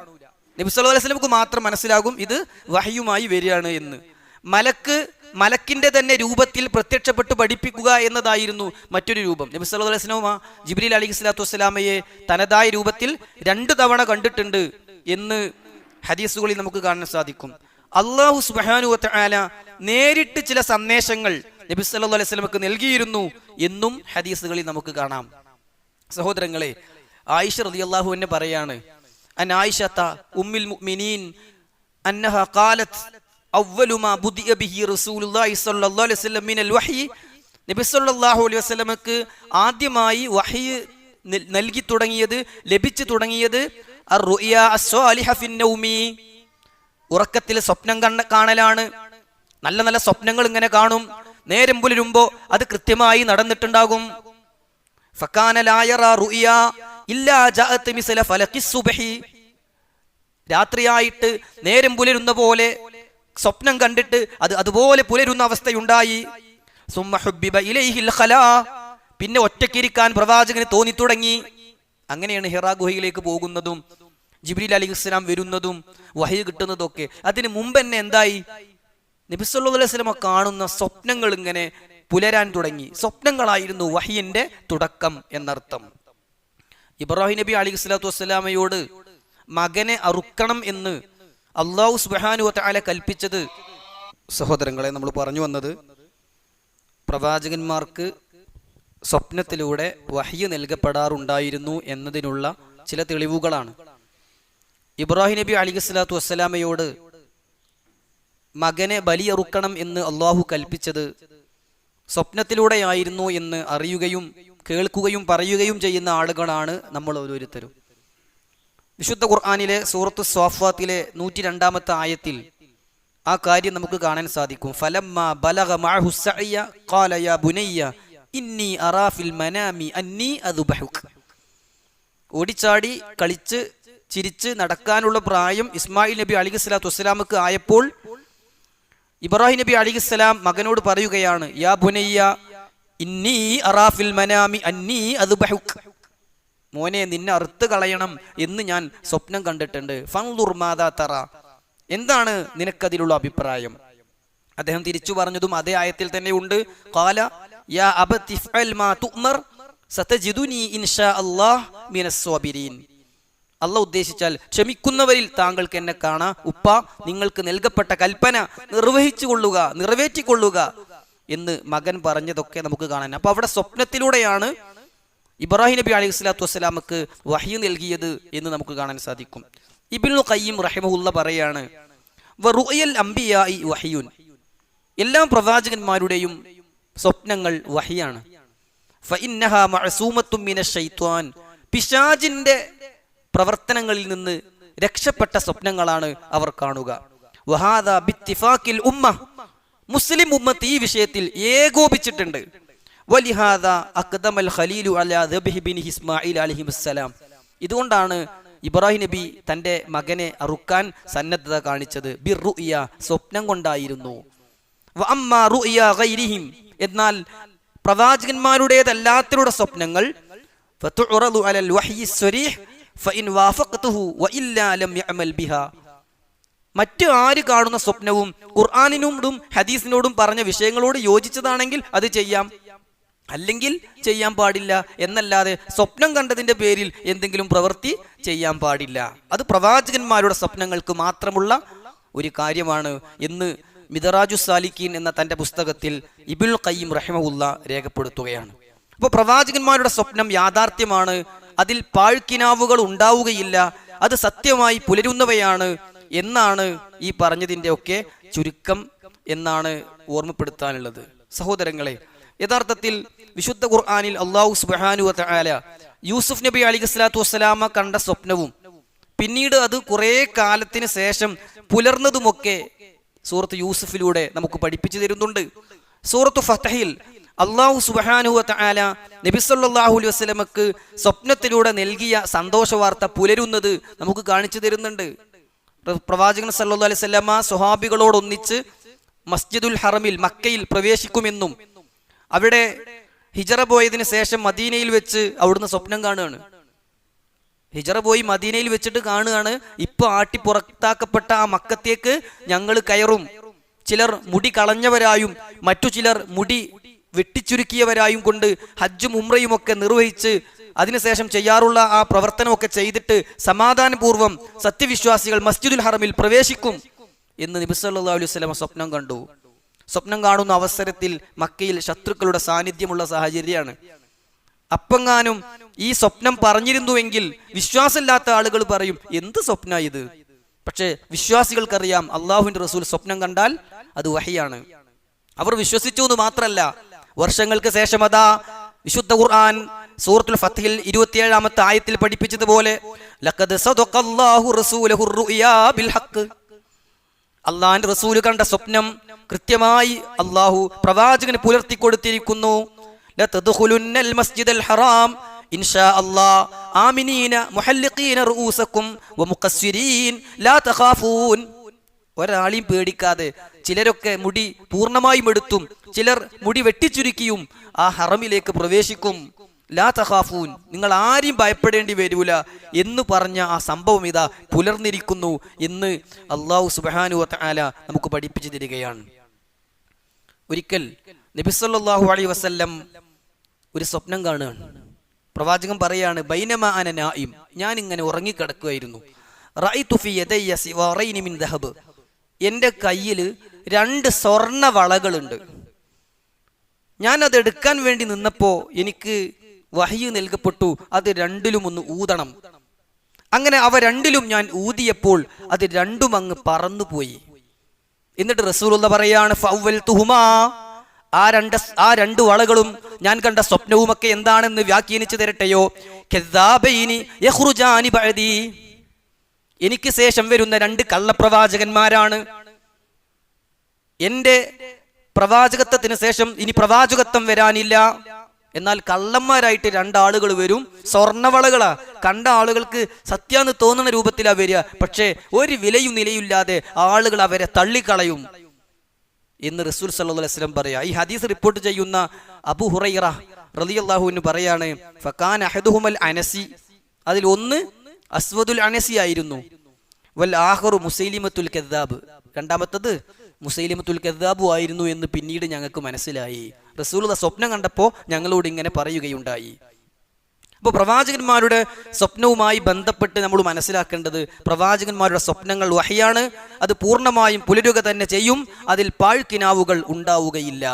നബി സല്ലല്ലാഹു അലൈഹി വസല്ലമക്ക് മാത്രം മനസ്സിലാകും ഇത് വഹ്യുമായി വരികയാണ് എന്ന്. മലക്കിന്റെ തന്നെ രൂപത്തിൽ പ്രത്യക്ഷപ്പെട്ട് പഠിപ്പിക്കുക എന്നതായിരുന്നു മറ്റൊരു രൂപം. നബി സല്ലല്ലാഹു അലൈഹി വസല്ലം ജിബ്രീൽ അലൈഹി സ്വലാത്തു വസ്സലാമയെ തനതായ രൂപത്തിൽ 2 തവണ കണ്ടിട്ടുണ്ട് എന്ന് ഹദീസുകളിൽ നമുക്ക് കാണാൻ സാധിക്കും. അല്ലാഹു സുബ്ഹാനഹു വ തആല നേരിട്ട് ചില സന്ദേശങ്ങൾ നബി സല്ലല്ലാഹു അലൈഹി വസല്ലമക്ക് നൽകിയിരുന്നു എന്നും ഹദീസുകളിൽ നമുക്ക് കാണാം. സഹോദരങ്ങളെ, ആയിഷ റളിയല്ലാഹു അൻഹ പറയാണ്, അൻ ആയിഷത ഉമ്മുൽ മുഅ്മിനീൻ അന്നഹ ഖാലത്ത് അവ്വലു മാ ബുദിഅ ബിഹി റസൂലുള്ളാഹി സ്വല്ലല്ലാഹു അലൈഹി വസല്ലം മിനൽ വഹ്യി, നബി സല്ലല്ലാഹു അലൈഹി വസല്ലമക്ക് ആദ്യമായി വഹ്യ് നൽകി തുടങ്ങിയത്, ലഭിച്ചു തുടങ്ങിയത് അർ-റുഅ്യ അസ്-സാലിഹ ഫിൻ-നൗമി, ഉറക്കത്തിൽ സ്വപ്നം കാണലാണ്. നല്ല നല്ല സ്വപ്നങ്ങൾ ഇങ്ങനെ കാണും. നേരം പുലരുമ്പോ അത് കൃത്യമായി നടന്നിട്ടുണ്ടാകും. ഫകാന ലാ യറാ റുഅ്യ ഇല്ലാ ജാഅത് മിസ്ല ഫലഖിസ് സുബ്ഹി, രാത്രിയായിട്ട് നേരം പുലരുന്ന പോലെ സ്വപ്നം കണ്ടിട്ട് അത് അതുപോലെ പുലരുന്ന അവസ്ഥയുണ്ടായി. സുമ്മ ഹുബ്ബിബ ഇലൈഹിൽ ഖലാ, പിന്നെ ഒറ്റയ്ക്കിരിക്കാൻ പ്രവാചകന് തോന്നി തുടങ്ങി. അങ്ങനെയാണ് ഹിറാ ഗുഹയിലേക്ക് പോകുന്നതും ജിബ്രീൽ അലൈഹിസ്സലാം വരുന്നതും വഹ്യ് കിട്ടുന്നതൊക്കെ. അതിന് മുമ്പ് തന്നെ എന്തായി? നബി സല്ലല്ലാഹു അലൈഹി വസല്ലം കാണുന്ന സ്വപ്നങ്ങൾ ഇങ്ങനെ പുലരാൻ തുടങ്ങി. സ്വപ്നങ്ങളായിരുന്നു വഹ്യിന്റെ തുടക്കം എന്നർത്ഥം. ഇബ്രാഹിം നബി അലൈഹിസ്സലാത്തു വസ്സലാമയോട് മകനെ അറുക്കണം എന്ന് അല്ലാഹു സുബ്ഹാനഹു വ തആല കൽപ്പിച്ചത്, സഹോദരങ്ങളെ, നമ്മൾ പറഞ്ഞു വന്നത് പ്രവാചകന്മാർക്ക് സ്വപ്നത്തിലൂടെ വഹ്യ് നൽകപ്പെടാറുണ്ടായിരുന്നു എന്നതിനുള്ള ചില തെളിവുകളാണ്. ഇബ്രാഹിം നബി അലൈഹിസ്സലാത്തു വസ്സലാമയോട് മകനെ ബലിയറുക്കണം എന്ന് അള്ളാഹു കൽപ്പിച്ചത് സ്വപ്നത്തിലൂടെയായിരുന്നു എന്ന് അറിയുകയും കേൾക്കുകയും പറയുകയും ചെയ്യുന്ന ആളുകളാണ് നമ്മൾ ഓരോരുത്തരും. വിശുദ്ധ ഖുർആനിലെ സൂറത്തു സ്വാഫാത്തിലെ 102-ാമത്തെ ആയത്തിൽ ആ കാര്യം നമുക്ക് കാണാൻ സാധിക്കും. ഫലമ്മാ ബലഗ മഅഹു സഅയ ഖാല യാ ബുനയ്യ ഇന്നി അറാ ഫിൽ മനാമി അന്നി അദ്ബഹുക. ഓടിച്ചാടി കളിച്ച് ചിരിച്ച് നടക്കാനുള്ള പ്രായം ഇസ്മായിൽ നബി അലൈഹിസ്സലാത്തു വസ്സലാമക്ക് ആയപ്പോൾ ഇബ്രാഹിം നബി അലൈഹിസ്സലാം മകനോട് പറയുകയാണ്, യാ ബുനയ്യ ഇന്നി അറാ ഫിൽ മനാമി അന്നി അദ്ബഹുക, മോനെ, നിന്നെ അറുത്ത് കളയണം എന്ന് ഞാൻ സ്വപ്നം കണ്ടിട്ടുണ്ട്. ഫൻദുർ മാദാ തറ, എന്താണ് നിനക്കതിലുള്ള അഭിപ്രായം? അദ്ദേഹം തിരിച്ചു പറഞ്ഞതും അതേ ആയത്തിൽ തന്നെ ഉണ്ട്. ഖാല യാ അബതി ഫഅൽ മാ തുഅ്മർ സതജിദുനി ഇൻഷാ അല്ലാഹ് മിനസ് സ്വാബിരീൻ, അല്ലാഹ് ഉദ്ദേശിച്ചാൽ ക്ഷമിക്കുന്നവരിൽ താങ്കൾക്ക് എന്നെ കാണാം. ഉപ്പ, നിങ്ങൾക്ക് നൽകപ്പെട്ട കൽപ്പന നിറവേറ്റിക്കൊള്ളുക എന്ന് മകൻ പറഞ്ഞതൊക്കെ നമുക്ക് കാണാൻ. അപ്പൊ അവിടെ സ്വപ്നത്തിലൂടെയാണ് ഇബ്രാഹിം നബി അലൈഹി സ്വലാത്തു വസ്സലാമക്ക് വഹ്യ് നൽകിയത് എന്ന് നമുക്ക് കാണാൻ സാധിക്കും. ഇബ്നുൽ ഖയ്യിം റഹിമഹുല്ല പറയാണ്, വറുഅയൽ അംബിയാഇ വഹ്യുൻ, എല്ലാ പ്രവാചകന്മാരുടെയും സ്വപ്നങ്ങൾ വഹ്യാണ്. ഫഇന്നഹാ മഅസൂമത്തുൻ മിനശ് ശൈത്വാൻ, പിശാചിന്റെ പ്രവർത്തനങ്ങളിൽ നിന്ന് രക്ഷപ്പെട്ട സ്വപ്നങ്ങളാണ് അവർ കാണുക. വഹാദാ ബിത്തിഫാഖിൽ ഉമ്മ, മുസ്ലിം ഉമ്മത്ത് ഈ വിഷയത്തിൽ ഏകോപിച്ചിട്ടുണ്ട്. വലിഹാദാ അഖ്ദമൽ ഖലീലു അലാ ദബ്ഹി ബിനി ഇസ്മാഈൽ അലൈഹിസ്സലാം, ഇതുകൊണ്ടാണ് ഇബ്രാഹിം നബി തന്റെ മകനെ അറുക്കാൻ സന്നദ്ധത കാണിച്ചത്. ബിർറുഅ്യ, സ്വപ്നം കൊണ്ടായിരുന്നു. വഅമ്മാ റുഅ്യ ഗൈരിഹിം, എന്നാൽ പ്രവാചകന്മാരുടേതല്ലാത്തവരുടെ സ്വപ്നങ്ങൾ ഫതുഉറദു അലൽ വഹ്യി സ്വരീഹ് ഫഇൻ വാഫഖതുഹു വഇല്ലാ ലം യഅമൽ ബിഹാ, മറ്റു ആര് കാണുന്ന സ്വപ്നവും ഖുർആനിനോടും ഹദീസിനോടും പറഞ്ഞ വിഷയങ്ങളോട് യോജിച്ചതാണെങ്കിൽ അത് ചെയ്യാം, അല്ലെങ്കിൽ ചെയ്യാൻ പാടില്ല എന്നല്ലാതെ സ്വപ്നം കണ്ടതിന്റെ പേരിൽ എന്തെങ്കിലും പ്രവൃത്തി ചെയ്യാൻ പാടില്ല. അത് പ്രവാചകന്മാരുടെ സ്വപ്നങ്ങൾക്ക് മാത്രമുള്ള ഒരു കാര്യമാണ് എന്ന് മിദറാജു സാലിക്കീൻ എന്ന തന്റെ പുസ്തകത്തിൽ ഇബ്നുൽ ഖയ്യിം റഹിമഹുല്ല രേഖപ്പെടുത്തുകയാണ്. അപ്പോൾ പ്രവാചകന്മാരുടെ സ്വപ്നം യാഥാർത്ഥ്യമാണ്, അതിൽ പാഴ്ക്കിനാവുകൾ ഉണ്ടാവുകയില്ല, അത് സത്യമായി പുലരുന്നവയാണ് എന്നാണ് ഈ പറഞ്ഞതിൻ്റെ ഒക്കെ ചുരുക്കം എന്നാണ് ഓർമ്മപ്പെടുത്താനുള്ളത്. സഹോദരങ്ങളെ, യഥാർത്ഥത്തിൽ വിശുദ്ധ ഖുർആനിൽ അല്ലാഹു സുബ്ഹാനഹു വ തആല യൂസുഫ് നബി അലൈഹിസ്സലാത്തു വസ്സലാമ കണ്ട സ്വപ്നവും പിന്നീട് അത് കുറേ കാലത്തിന് ശേഷം പുലർന്നതുമൊക്കെ സൂറത്ത് യൂസുഫിലൂടെ നമുക്ക് പഠിപ്പിച്ചു തരുന്നുണ്ട്. സൂറത്തു ഫത്ഹിൽ അല്ലാഹു സുബ്ഹാനഹു വ തആല നബി സല്ലല്ലാഹു അലൈഹി വസല്ലമക്ക് സ്വപ്നത്തിലൂടെ നൽകിയ സന്തോഷ വാർത്ത പുലരുന്നത് നമുക്ക് കാണിച്ചു തരുന്നുണ്ട്. പ്രവാചകൻ സല്ലല്ലാഹു അലൈഹി വസല്ലമ സ്വഹാബികളോടൊന്നിച്ച് മസ്ജിദുൽ ഹറമിൽ മക്കയിൽ പ്രവേശിക്കുമെന്നും അവിടെ ഹിജറ പോയതിനു ശേഷം മദീനയിൽ വെച്ച് അവിടുന്ന് സ്വപ്നം കാണുകയാണ്. ഹിജറ പോയി മദീനയിൽ വെച്ചിട്ട് കാണുകയാണ്, ഇപ്പൊ ആട്ടി പുറത്താക്കപ്പെട്ട ആ മക്കത്തേക്ക് ഞങ്ങൾ കയറും, ചിലർ മുടി കളഞ്ഞവരായും മറ്റു ചിലർ മുടി വെട്ടിച്ചുരുക്കിയവരായും കൊണ്ട് ഹജ്ജും ഉംറയും ഒക്കെ നിർവഹിച്ച് അതിനുശേഷം ചെയ്യാറുള്ള ആ പ്രവർത്തനമൊക്കെ ചെയ്തിട്ട് സമാധാനപൂർവ്വം സത്യവിശ്വാസികൾ മസ്ജിദുൽ ഹറമിൽ പ്രവേശിക്കും എന്ന് നബി സല്ലല്ലാഹു അലൈഹി വസല്ലം സ്വപ്നം കണ്ടു. സ്വപ്നം കാണുന്ന അവസരത്തിൽ മക്കയിൽ ശത്രുക്കളുടെ സാന്നിധ്യമുള്ള സാഹചര്യമാണ്. അപ്പങ്ങാനും ഈ സ്വപ്നം പറഞ്ഞിരുന്നുവെങ്കിൽ വിശ്വാസമില്ലാത്ത ആളുകൾ പറയും, എന്ത് സ്വപ്ന ഇത്? പക്ഷേ വിശ്വാസികൾക്കറിയാം, അള്ളാഹുവിന്റെ റസൂൽ സ്വപ്നം കണ്ടാൽ അത് വഹിയാണ്. അവർ വിശ്വസിച്ചു എന്ന് മാത്രമല്ല, വർഷങ്ങൾക്ക് ശേഷം അതാ വിശുദ്ധ ഖുർആൻ സൂറത്തുൽ ഫത്ഹിൽ 27-ാമത്തെ ആയത്തിൽ പഠിപ്പിച്ചതുപോലെ ലഖദ് സദഖല്ലാഹു റസൂലഹു റുയാ ബിൽ ഹഖ്, അള്ളാഹിന്റെ റസൂല് കണ്ട സ്വപ്നം കൃത്യമായി അള്ളാഹു പ്രവാചകന് പുലർത്തി കൊടുത്തിരിക്കുന്നു. ലതദ്ഖുലുന്നൽ മസ്ജിദൽ ഹറാം ഇൻഷാ അല്ലാഹ് ആമിനീന മുഹല്ലിഖീന റൂസക്കും വമുഖസ്സിരീൻ ലാ തഖാഫൂൻ. ഒരാളെയും പേടിക്കാതെ, ചിലരൊക്കെ മുടി പൂർണ്ണമായും എടുത്തും ചിലർ മുടി വെട്ടിച്ചുരുക്കിയും ആ ഹറമിലേക്ക് പ്രവേശിക്കും. ലാ തഖാഫൂൻ, നിങ്ങൾ ആരെയും ഭയപ്പെടേണ്ടി വരൂല എന്ന് പറഞ്ഞ ആ സംഭവം ഇതാ പുലർന്നിരിക്കുന്നു എന്ന് അല്ലാഹു സുബ്ഹാനഹു വ തആല നമുക്ക് പഠിപ്പിച്ചു തരികയാണ്. ഒരിക്കൽ നബി സല്ലല്ലാഹു അലൈഹി വസല്ലം ഒരു സ്വപ്നം കാണുകയാണ്. പ്രവാചകൻ പറയാണ്, ബൈനമാ അന നായിം, ഞാൻ ഇങ്ങനെ ഉറങ്ങിക്കിടക്കുകയായിരുന്നു. റഅയ്തു ഫി യദയ്യ സിവാറൈനി മിൻ ദഹബ്, എൻ്റെ കയ്യിൽ 2 സ്വർണ്ണ വളകളുണ്ട്. ഞാൻ അത് എടുക്കാൻ വേണ്ടി നിന്നപ്പോൾ എനിക്ക് വഹ്യ് നൽകപ്പെട്ടു, അത് 2ലും ഒന്ന് ഊതണം. അങ്ങനെ അവ 2ലും ഞാൻ ഊതിയപ്പോൾ അത് 2ഉം അങ്ങ് പറന്നുപോയി. എന്നിട്ട് റസൂലുള്ളാഹി പറയാണ്, ഫഅവ്വൽതുഹുമാ, ആ 2 വളകളും ഞാൻ കണ്ട സ്വപ്നവുമൊക്കെ എന്താണെന്ന് വ്യാഖ്യാനിച്ചു തരട്ടെയോ. കദ്ദാബൈനി യഖ്റുജാനി ബഅദി, എനിക്ക് ശേഷം വരുന്ന 2 കള്ളപ്രവാചകന്മാരാണ്. എൻ്റെ പ്രവാചകത്വത്തിന് ശേഷം ഇനി പ്രവാചകത്വം വരാനില്ല. എന്നാൽ കള്ളന്മാരായിട്ട് 2 ആളുകൾ വരും. സ്വർണ്ണവളകളാ, കണ്ട ആളുകൾക്ക് സത്യാന്ന് തോന്നുന്ന രൂപത്തിലാ വരിക. പക്ഷേ ഒരു വിലയും നിലയില്ലാതെ ആളുകൾ അവരെ തള്ളിക്കളയും എന്ന് റസൂൽ സല്ലല്ലാഹു അലൈഹി വസല്ലം പറയാ. ഈ ഹദീസ് റിപ്പോർട്ട് ചെയ്യുന്ന അബൂ ഹുറൈറ റളിയല്ലാഹു അൻഹു പറയാണ്, ഫകാന അഹദുഹുൽ അനസി, അതിൽ ഒന്ന് അസ്വദുൽ അനസി ആയിരുന്നു. വൽ ആഖറു മുസൈലിമത്തുൽ കദ്ദാബ്, രണ്ടാമത്തത് മുസൈലിമത്തുൽ കദ്ദാബു ആയിരുന്നു എന്ന് പിന്നീട് ഞങ്ങൾക്ക് മനസ്സിലായി. റസൂലുള്ളാഹി സ്വപ്നം കണ്ടപ്പോൾ ഞങ്ങളോട് ഇങ്ങനെ പറയുകയുണ്ടായി. അപ്പോൾ പ്രവാചകന്മാരുടെ സ്വപ്നവുമായി ബന്ധപ്പെട്ട് നമ്മൾ മനസ്സിലാക്കേണ്ടത്, പ്രവാചകന്മാരുടെ സ്വപ്നങ്ങൾ വഹിയാണ്. അത് പൂർണ്ണമായും പുലരുക തന്നെ ചെയ്യും. അതിൽ പാഴ്ക്കിനാവുകൾ ഉണ്ടാവുകയില്ല.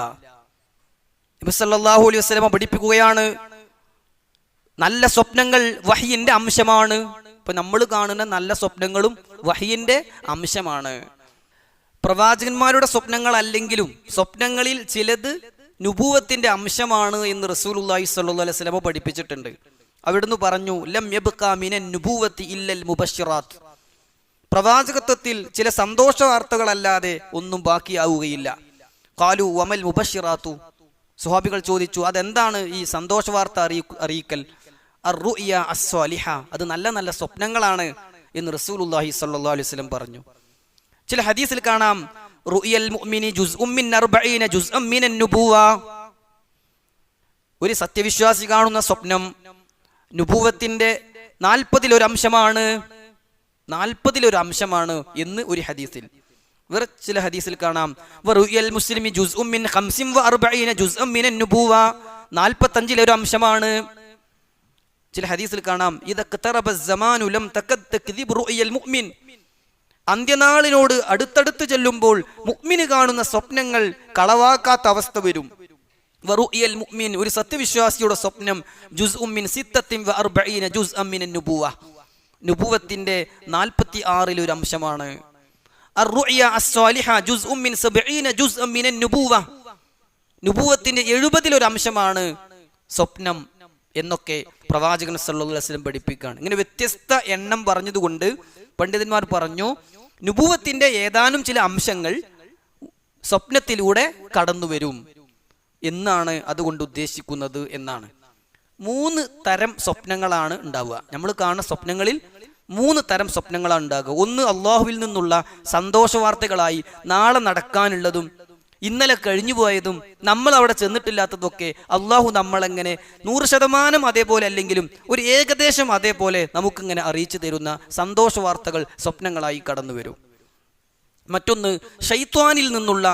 നബി സല്ലല്ലാഹു അലൈഹി വസല്ലം പഠിപ്പിക്കുകയാണ്, നല്ല സ്വപ്നങ്ങൾ വഹിയിന്റെ അംശമാണ്. ഇപ്പൊ നമ്മൾ കാണുന്ന നല്ല സ്വപ്നങ്ങളും വഹിയിന്റെ അംശമാണ്. പ്രവാചകന്മാരുടെ സ്വപ്നങ്ങൾ അല്ലെങ്കിലും സ്വപ്നങ്ങളിൽ ചിലത് നുബൂവത്തിന്റെ അംശമാണ് എന്ന് റസൂലുള്ളാഹി സ്വല്ലല്ലാഹു അലൈഹി വസല്ലം പഠിപ്പിച്ചിട്ടുണ്ട്. അവിടുന്ന് പറഞ്ഞു, ലം യബ്ഖാ മിനൻ നുബൂവത്തി ഇല്ലൽ മുബശ്ശിറാത്ത്, പ്രവാചകത്വത്തിൽ ചില സന്തോഷ വാർത്തകളല്ലാതെ ഒന്നും ബാക്കിയാവുകയില്ല. ഖാലു വമൽ മുബശ്ശിറാത്തു, സ്വഹാബികൾ ചോദിച്ചു, അതെന്താണ് ഈ സന്തോഷ വാർത്ത അറിയിക്കൽ? അർറുയ അസ്സാലിഹ, അത് നല്ല നല്ല സ്വപ്നങ്ങളാണ് എന്ന് റസൂലുള്ളാഹി സ്വല്ലല്ലാഹു അലൈഹി വസല്ലം പറഞ്ഞു. ചില ഹദീസിൽ കാണാം, റുയൽ മുഅ്മിനി ജുസ്ഉം മിൻ 40 ജുസ്അം മിനൻ നുബുവ, ഒരു സത്യവിശ്വാസി കാണുന്ന സ്വപ്നം നുബുവത്തിന്റെ 40 അംശമാണ്, 40 അംശമാണ് എന്ന് ഒരു ഹദീസിൽ. വേറെ ചില ഹദീസിൽ കാണാം, വറുയൽ മുസ്ലിമി ജുസ്ഉം മിൻ 45 ജുസ്അം മിനൻ നുബുവ, 45 അംശമാണ്. ചില ഹദീസിൽ കാണാം, ഇദഖ്തറബ അസ്സമാനു ലം തകദ് തക്ദിബ് റുയൽ മുഅ്മിൻ, അന്ത്യനാളിനോട് അടുത്തടുത്ത് ചെല്ലുമ്പോൾ മുഅ്മിന് കാണുന്ന സ്വപ്നങ്ങൾ കളവാക്കാത്ത അവസ്ഥ വരും. വറുയൽ മുഅ്മിൻ, ഒരു സത്യവിശ്വാസിയുടെ സ്വപ്നം ജുസ്ഉം മിൻ 46 ജുസ്അം മിനൻ നുബുവ, നുബുവത്തിന്റെ 46 അംശമാണ്. അർറുയ അസ്സാലിഹ ജുസ്ഉം മിൻ 70 ജുസ്അം മിനൻ നുബുവ, നുബുവത്തിന്റെ 70 അംശമാണ് സ്വപ്നം എന്നൊക്കെ പ്രവാചകൻ സല്ലല്ലാഹു അലൈഹി വസല്ലം പഠിപ്പിക്കുകയാണ്. ഇങ്ങനെ വ്യത്യസ്ത എണ്ണം പറഞ്ഞതുകൊണ്ട് പണ്ഡിതന്മാർ പറഞ്ഞു, നുബുവത്തിന്റെ ഏതാനും ചില അംശങ്ങൾ സ്വപ്നത്തിലൂടെ കടന്നു വരും എന്നാണ് അതുകൊണ്ട് ഉദ്ദേശിക്കുന്നത് എന്നാണ്. 3 തരം സ്വപ്നങ്ങളാണ് ഉണ്ടാവുക. നമ്മൾ കാണുന്ന സ്വപ്നങ്ങളിൽ 3 തരം സ്വപ്നങ്ങളാണ് ഉണ്ടാകുക. ഒന്ന് അള്ളാഹുവിൽ നിന്നുള്ള സന്തോഷ വാർത്തകളായി നാളെ നടക്കാനുള്ളതും ഇന്നലെ കഴിഞ്ഞു പോയതും നമ്മൾ അവിടെ ചെന്നിട്ടില്ലാത്തതൊക്കെ അള്ളാഹു നമ്മളെങ്ങനെ 100% അതേപോലെ അല്ലെങ്കിലും ഒരു ഏകദേശം അതേപോലെ നമുക്കിങ്ങനെ അറിയിച്ചു തരുന്ന സന്തോഷ വാർത്തകൾ സ്വപ്നങ്ങളായി കടന്നു വരും. മറ്റൊന്ന് ശൈത്വാനിൽ നിന്നുള്ള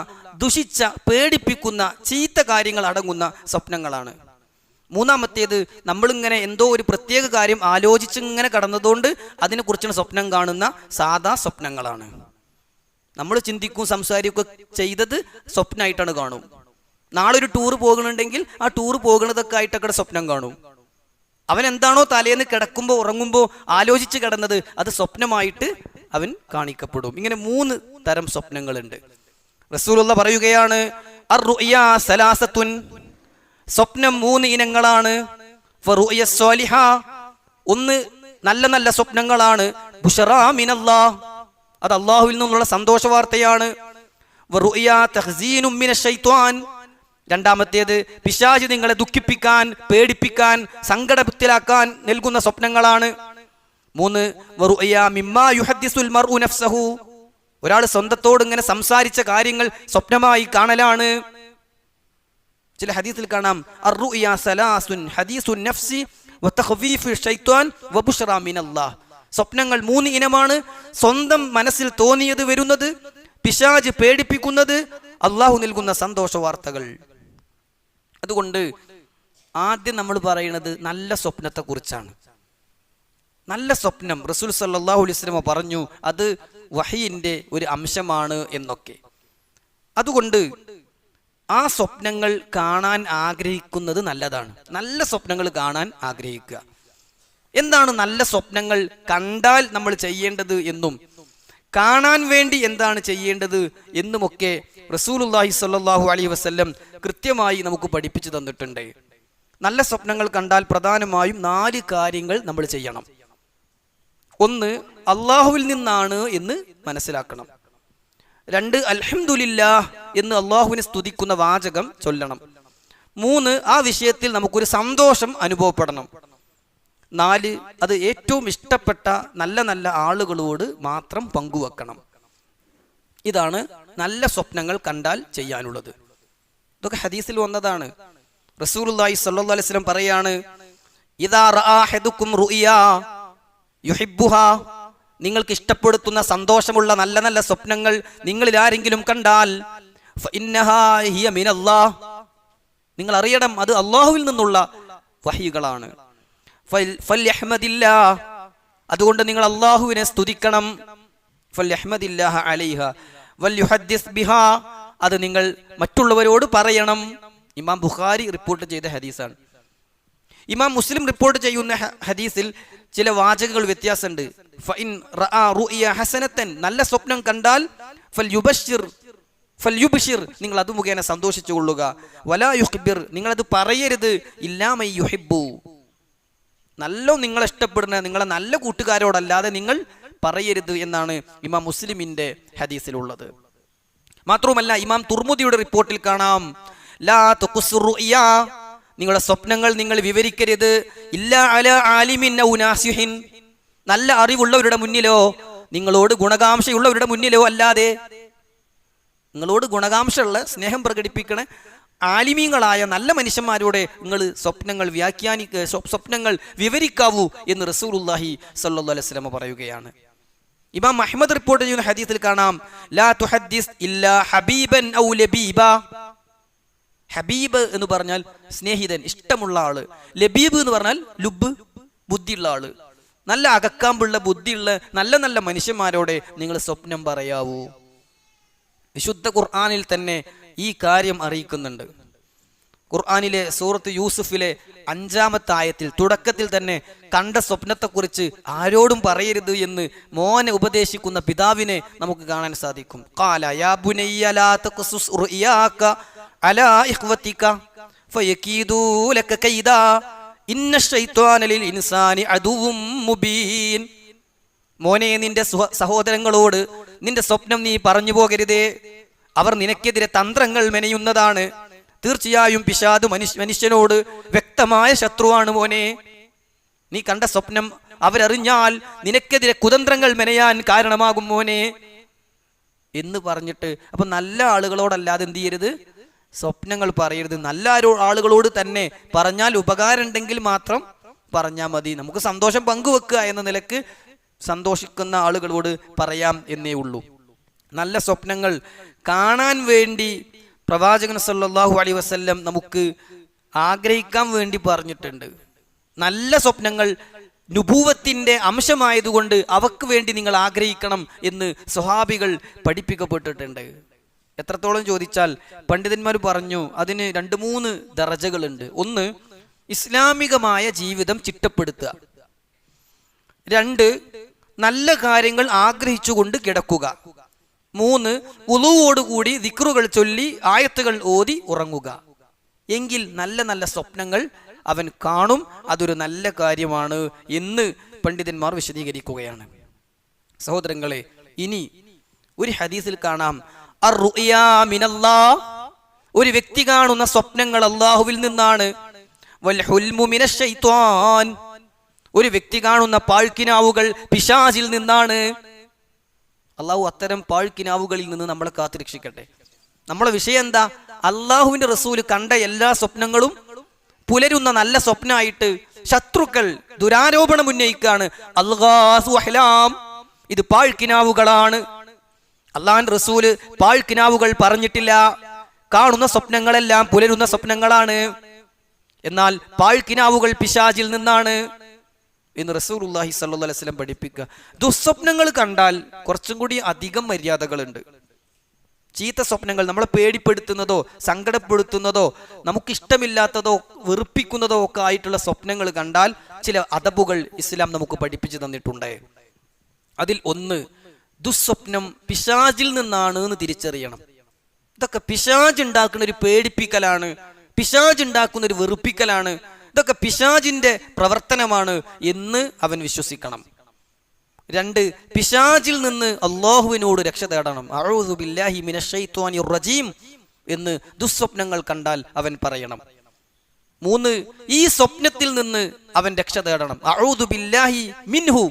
ദുഷിച്ച പേടിപ്പിക്കുന്ന ചീത്ത കാര്യങ്ങൾ അടങ്ങുന്ന സ്വപ്നങ്ങളാണ്. മൂന്നാമത്തേത് നമ്മളിങ്ങനെ എന്തോ ഒരു പ്രത്യേക കാര്യം ആലോചിച്ചിങ്ങനെ കടന്നതുകൊണ്ട് അതിനെക്കുറിച്ചുള്ള സ്വപ്നം കാണുന്ന സാധാ സ്വപ്നങ്ങളാണ്. നമ്മൾ ചിന്തിക്കും സംസാരിക്കുകയും ചെയ്തത് സ്വപ്നമായിട്ടാണ് കാണും. നാളെ ഒരു ടൂർ പോകുന്നുണ്ടെങ്കിൽ ആ ടൂർ പോകുന്നതൊക്കെ ആയിട്ടൊക്കെ സ്വപ്നം കാണും. അവൻ എന്താണോ തലേന്ന് കിടക്കുമ്പോൾ ഉറങ്ങുമ്പോൾ ആലോചിച്ച് കിടന്നത് അത് സ്വപ്നമായിട്ട് അവൻ കാണിക്കപ്പെടും. ഇങ്ങനെ 3 തരം സ്വപ്നങ്ങളുണ്ട്. റസൂലുള്ള പറയുകയാണ് അർ-റുഅ്യാ സലാസത്തുൻ, സ്വപ്നം 3 ഇനങ്ങളാണ്. ഫറുഅ്യ സ്വാലിഹ, ഒന്ന് നല്ല നല്ല സ്വപ്നങ്ങളാണ്. ബുശറാ മിനല്ലാഹ്, അത് അല്ലാഹുവിൽ നിന്നുള്ള സന്തോഷ വാർത്തയാണ്. വറുഅ്യാ തഹ്സീനും മിനശ് ശൈത്വാൻ, രണ്ടാമത്തേത് പിശാച് നിങ്ങളെ ദുഃഖിപ്പിക്കാൻ, പേടിപ്പിക്കാൻ, സങ്കടത്തിലാക്കാൻ നൽകുന്ന സ്വപ്നങ്ങളാണ്. 3 വറുഅ്യാ മിമ്മാ യുഹദ്ദിസുൽ മർഉ നഫ്സഹു, ഒരാൾ സ്വന്തത്തോട് ഇങ്ങനെ സംസാരിച്ച കാര്യങ്ങൾ സ്വപ്നമായി കാണലാണ്. ചില ഹദീസിൽ കാണാം അർ-റുഅ്യാ സലാസുൻ ഹദീസുൻ നഫ്സി വതഖ്ഫീഫു ശൈത്വാൻ വബുശ്റാ മിനല്ലാഹ്, സ്വപ്നങ്ങൾ 3 ഇനമാണ്. സ്വന്തം മനസ്സിൽ തോന്നിയത് വരുന്നത്, പിശാച് പേടിപ്പിക്കുന്നത്, അള്ളാഹു നൽകുന്ന സന്തോഷ വാർത്തകൾ. അതുകൊണ്ട് ആദ്യം നമ്മൾ പറയുന്നത് നല്ല സ്വപ്നത്തെ കുറിച്ചാണ്. നല്ല സ്വപ്നം റസൂൽ സല്ലല്ലാഹു അലൈഹി വസല്ലം പറഞ്ഞു അത് വഹയിന്റെ ഒരു അംശമാണ് എന്നൊക്കെ. അതുകൊണ്ട് ആ സ്വപ്നങ്ങൾ കാണാൻ ആഗ്രഹിക്കുന്നത് നല്ലതാണ്. നല്ല സ്വപ്നങ്ങൾ കാണാൻ ആഗ്രഹിക്കുക. എന്താണ് നല്ല സ്വപ്നങ്ങൾ കണ്ടാൽ നമ്മൾ ചെയ്യേണ്ടത് എന്നും കാണാൻ വേണ്ടി എന്താണ് ചെയ്യേണ്ടത് എന്നുമൊക്കെ റസൂലുള്ളാഹി സ്വല്ലല്ലാഹു അലൈഹി വസല്ലം കൃത്യമായി നമുക്ക് പഠിപ്പിച്ചു തന്നിട്ടുണ്ട്. നല്ല സ്വപ്നങ്ങൾ കണ്ടാൽ പ്രധാനമായും 4 കാര്യങ്ങൾ നമ്മൾ ചെയ്യണം. 1 അള്ളാഹുവിൽ നിന്നാണ് എന്ന് മനസ്സിലാക്കണം. 2 അൽഹംദുലില്ലാഹ് എന്ന് അള്ളാഹുവിനെ സ്തുതിക്കുന്ന വാചകം ചൊല്ലണം. 3 ആ വിഷയത്തിൽ നമുക്കൊരു സന്തോഷം അനുഭവപ്പെടണം. 4 അത് ഏറ്റവും ഇഷ്ടപ്പെട്ട നല്ല നല്ല ആളുകളോട് മാത്രം പങ്കുവെക്കണം. ഇതാണ് നല്ല സ്വപ്നങ്ങൾ കണ്ടാൽ ചെയ്യാനുള്ളത്. ഇതൊക്കെ ഹദീസിൽ വന്നതാണ്. റസൂലുള്ളാഹി സ്വല്ലല്ലാഹു അലൈഹി വസല്ലം പറയാണ് ഇദാ റആ അഹദുക്കും റുഅ്യാ യുഹിബ്ബുഹാ, നിങ്ങൾക്ക് ഇഷ്ടപ്പെടുത്തുന്ന സന്തോഷമുള്ള നല്ല നല്ല സ്വപ്നങ്ങൾ നിങ്ങളിൽ ആരെങ്കിലും കണ്ടാൽ ഫഇന്നഹാ ഹിയ മിനല്ലാഹ്, നിങ്ങൾ അറിയണം അത് അല്ലാഹുവിൽ നിന്നുള്ള വഹീകളാണ്. ഫൽയഹ്മദില്ലാഹ്, അതുകൊണ്ട് നിങ്ങൾ അല്ലാഹുവിനെ സ്തുതിക്കണം. ഫൽയഹ്മദില്ലാഹ അലൈഹ വൽയുഹദ്ദിസ് ബിഹാ, അത് നിങ്ങൾ മറ്റുള്ളവരോട് പറയണം. ഇമാം ബുഖാരി റിപ്പോർട്ട് ചെയ്ത ഹദീസാണ്. ഇമാം മുസ്ലിം റിപ്പോർട്ട് ചെയ്യുന്ന ഹദീസിൽ ചില വാചകങ്ങൾ വ്യത്യാസമുണ്ട്. ഫഇൻ റആ റുഅ്യ ഹസനതൻ, നല്ല സ്വപ്നം കണ്ടാൽ ഫൽയുബ്ശിർ, നിങ്ങൾ അത് മുഖേന സന്തോഷിച്ചു കൊള്ളുക. വലാ യുഖ്ബിർ, നിങ്ങൾ അത് പറയരുത്. ഇല്ലാ മൻ യുഹിബ്ബു, നിങ്ങളെ ഇഷ്ടപ്പെടുന്ന നിങ്ങളെ നല്ല കൂട്ടുകാരോടല്ലാതെ നിങ്ങൾ പറയരുത് എന്നാണ് ഇമാം മുസ്ലിമിന്റെ ഹദീസിലുള്ളത്. മാത്രവുമല്ല ഇമാം തുർമുദിയുടെ റിപ്പോർട്ടിൽ കാണാം ലാ തുഖ്സുർ റുഅ്യാ, നിങ്ങളുടെ സ്വപ്നങ്ങൾ നിങ്ങൾ വിവരിക്കരുത്. ഇല്ലാ അലാ ആലിമിൻ ഔ നാസിഹിൻ, നല്ല അറിവുള്ളവരുടെ മുന്നിലോ നിങ്ങളോട് ഗുണകാംക്ഷയുള്ളവരുടെ മുന്നിലോ അല്ലാതെ. നിങ്ങളോട് ഗുണകാംക്ഷയുള്ള സ്നേഹം പ്രകടിപ്പിക്കണ ആലിമീങ്ങളായ നല്ല മനുഷ്യന്മാരോടെ നിങ്ങൾ സ്വപ്നങ്ങൾ സ്വപ്നങ്ങൾ വിവരിക്കാവൂ എന്ന് റസൂലുള്ളാഹി സ്വല്ലല്ലാഹു അലൈഹി വസല്ലം പറയുകയാണ്. ഇമാം അഹ്മദ് റിപ്പോർട്ട് ചെയ്യുന്ന ഹദീസിൽ കാണാം ലാ തുഹദ്ദിസ് ഇല്ലാ ഹബീബൻ ഔ ലബീബ. ഹബീബ് എന്ന് പറഞ്ഞാൽ സ്നേഹിതൻ, ഇഷ്ടമുള്ള ആള്. ലബീബ് എന്ന് പറഞ്ഞാൽ ലുബ്, ബുദ്ധിയുള്ള ആള്. നല്ല അകക്കാമ്പുള്ള ബുദ്ധിയുള്ള നല്ല നല്ല മനുഷ്യന്മാരോടെ നിങ്ങൾ സ്വപ്നം പറയാവൂ. വിശുദ്ധ ഖുർആനിൽ തന്നെ ഈ കാര്യം അറിയിക്കുന്നുണ്ട്. ഖുർആനിലെ സൂറത്ത് യൂസുഫിലെ 5-ാമത്തെ ആയത്തിൽ തുടക്കത്തിൽ തന്നെ കണ്ട സ്വപ്നത്തെക്കുറിച്ച് ആരോടും പറയരുത് എന്ന് മോനെ ഉപദേശിക്കുന്ന പിതാവിനെ നമുക്ക് കാണാൻ സാധിക്കും. ഖാല യാ ബുനയ്യ ലാ തഖ്സുസ് റുഅ്യാക അലാ ഇഖ്വതിക ഫയകീദൂ ലക കൈദാ ഇന്ന ശൈത്വാന ലിൽ ഇൻസാനി അദുവ്വും മുബീൻ. മോനെ, നിന്റെ സഹോദരങ്ങളോട് നിന്റെ സ്വപ്നം നീ പറഞ്ഞു പോകരുതേ, അവർ നിനക്കെതിരെ തന്ത്രങ്ങൾ മെനയുന്നതാണ്. തീർച്ചയായും പിശാച് മനുഷ്യനോട് വ്യക്തമായ ശത്രുവാണ് മോനെ. നീ കണ്ട സ്വപ്നം അവരറിഞ്ഞാൽ നിനക്കെതിരെ കുതന്ത്രങ്ങൾ മെനയാൻ കാരണമാകും മോനെ എന്ന് പറഞ്ഞിട്ട്, അപ്പൊ നല്ല ആളുകളോടല്ലാതെ എന്ത് ചെയ്യരുത്, സ്വപ്നങ്ങൾ പറയരുത്. നല്ല ആളുകളോട് തന്നെ പറഞ്ഞാൽ ഉപകാരം ഉണ്ടെങ്കിൽ മാത്രം പറഞ്ഞാൽ മതി. നമുക്ക് സന്തോഷം പങ്കുവെക്കുക എന്ന നിലക്ക് സന്തോഷിക്കുന്ന ആളുകളോട് പറയാം എന്നേ ഉള്ളൂ. നല്ല സ്വപ്നങ്ങൾ കാണാൻ വേണ്ടി പ്രവാചകൻ സല്ലല്ലാഹു അലൈഹി വസല്ലം നമുക്ക് ആഗ്രഹിക്കാൻ വേണ്ടി പറഞ്ഞിട്ടുണ്ട്. നല്ല സ്വപ്നങ്ങൾ നുബൂവത്തിന്റെ അംശമായതുകൊണ്ട് അവക്ക് വേണ്ടി നിങ്ങൾ ആഗ്രഹിക്കണം എന്ന് സ്വഹാബികൾ പഠിപ്പിക്കപ്പെട്ടിട്ടുണ്ട്. എത്രത്തോളം ചോദിച്ചാൽ പണ്ഡിതന്മാർ പറഞ്ഞു അതിന് 2-3 ദറജകളുണ്ട്. ഒന്ന്, ഇസ്ലാമികമായ ജീവിതം ചിട്ടപ്പെടുത്തുക. 2, നല്ല കാര്യങ്ങൾ ആഗ്രഹിച്ചുകൊണ്ട് കിടക്കുക. 3, വുളൂവോടുകൂടി ദിക്റുകൾ ചൊല്ലി ആയത്തുകൾ ഓതി ഉറങ്ങുക. എങ്കിൽ നല്ല നല്ല സ്വപ്നങ്ങൾ അവൻ കാണും. അതൊരു നല്ല കാര്യമാണ് എന്ന് പണ്ഡിതന്മാർ വിശദീകരിക്കുകയാണ്. സഹോദരങ്ങളെ, ഇനി ഒരു ഹദീസിൽ കാണാം അർറുയാ മിനല്ലാഹ്, ഒരു വ്യക്തി കാണുന്ന സ്വപ്നങ്ങൾ അല്ലാഹുവിൽ നിന്നാണ്. വൽ ഹുൽമു മിനശ് ശൈത്വാൻ, ഒരു വ്യക്തി കാണുന്ന പാഴ്ക്കിനാവുകൾ പിശാചിൽ നിന്നാണ്. അള്ളാഹു അത്തരം പാഴ്ക്കിനാവുകളിൽ നിന്ന് നമ്മളെ കാത്തുരക്ഷിക്കട്ടെ. നമ്മളെ വിഷയം എന്താ? അള്ളാഹുവിന്റെ റസൂല് കണ്ട എല്ലാ സ്വപ്നങ്ങളും പുലരുന്ന നല്ല സ്വപ്നമായിട്ട് ശത്രുക്കൾ ദുരാരോപണം ഉന്നയിക്കാണ്. അൽഗാസു അഹ്ലാം, ഇത് പാഴ്ക്കിനാവുകളാണ്. അള്ളാഹുവിന്റെ റസൂല് പാഴ്ക്കിനാവുകൾ പറഞ്ഞിട്ടില്ല. കാണുന്ന സ്വപ്നങ്ങളെല്ലാം പുലരുന്ന സ്വപ്നങ്ങളാണ്. എന്നാൽ പാഴ്ക്കിനാവുകൾ പിശാചിൽ നിന്നാണ് എന്ന് റസൂലുള്ളാഹി സ്വല്ലല്ലാഹു അലൈഹി വസല്ലം പഠിപ്പിക്കുക. ദുസ്വപ്നങ്ങൾ കണ്ടാൽ കുറച്ചും കൂടി അധികം മര്യാദകളുണ്ട്. ചീത്ത സ്വപ്നങ്ങൾ നമ്മളെ പേടിപ്പെടുത്തുന്നതോ സങ്കടപ്പെടുത്തുന്നതോ നമുക്കിഷ്ടമില്ലാത്തതോ വെറുപ്പിക്കുന്നതോ ഒക്കെ ആയിട്ടുള്ള സ്വപ്നങ്ങൾ കണ്ടാൽ ചില അദബുകൾ ഇസ്ലാം നമുക്ക് പഠിപ്പിച്ചു തന്നിട്ടുണ്ട്. അതിൽ ഒന്ന്, ദുസ്വപ്നം പിശാചിൽ നിന്നാണ് എന്ന് തിരിച്ചറിയണം. ഇതൊക്കെ പിശാച് ഉണ്ടാക്കുന്ന ഒരു പേടിപ്പിക്കലാണ്, പിശാച് ഉണ്ടാക്കുന്ന ഒരു വെറുപ്പിക്കലാണ്, ഇതൊക്കെ പിശാചിന്റെ പ്രവർത്തനമാണ് എന്ന് അവൻ വിശ്വസിക്കണം. 2, പിശാചിൽ നിന്ന് അല്ലാഹുവിനോട് രക്ഷ തേടണം. അഊദു ബില്ലാഹി മിനശ് ശൈത്വാനിർ റജീം എന്ന് ദുസ്വപ്നങ്ങൾ കണ്ടാൽ അവൻ പറയണം. 3, ഈ സ്വപ്നത്തിൽ നിന്ന് അവൻ രക്ഷ തേടണം. അഊദു ബില്ലാഹി മിൻഹു,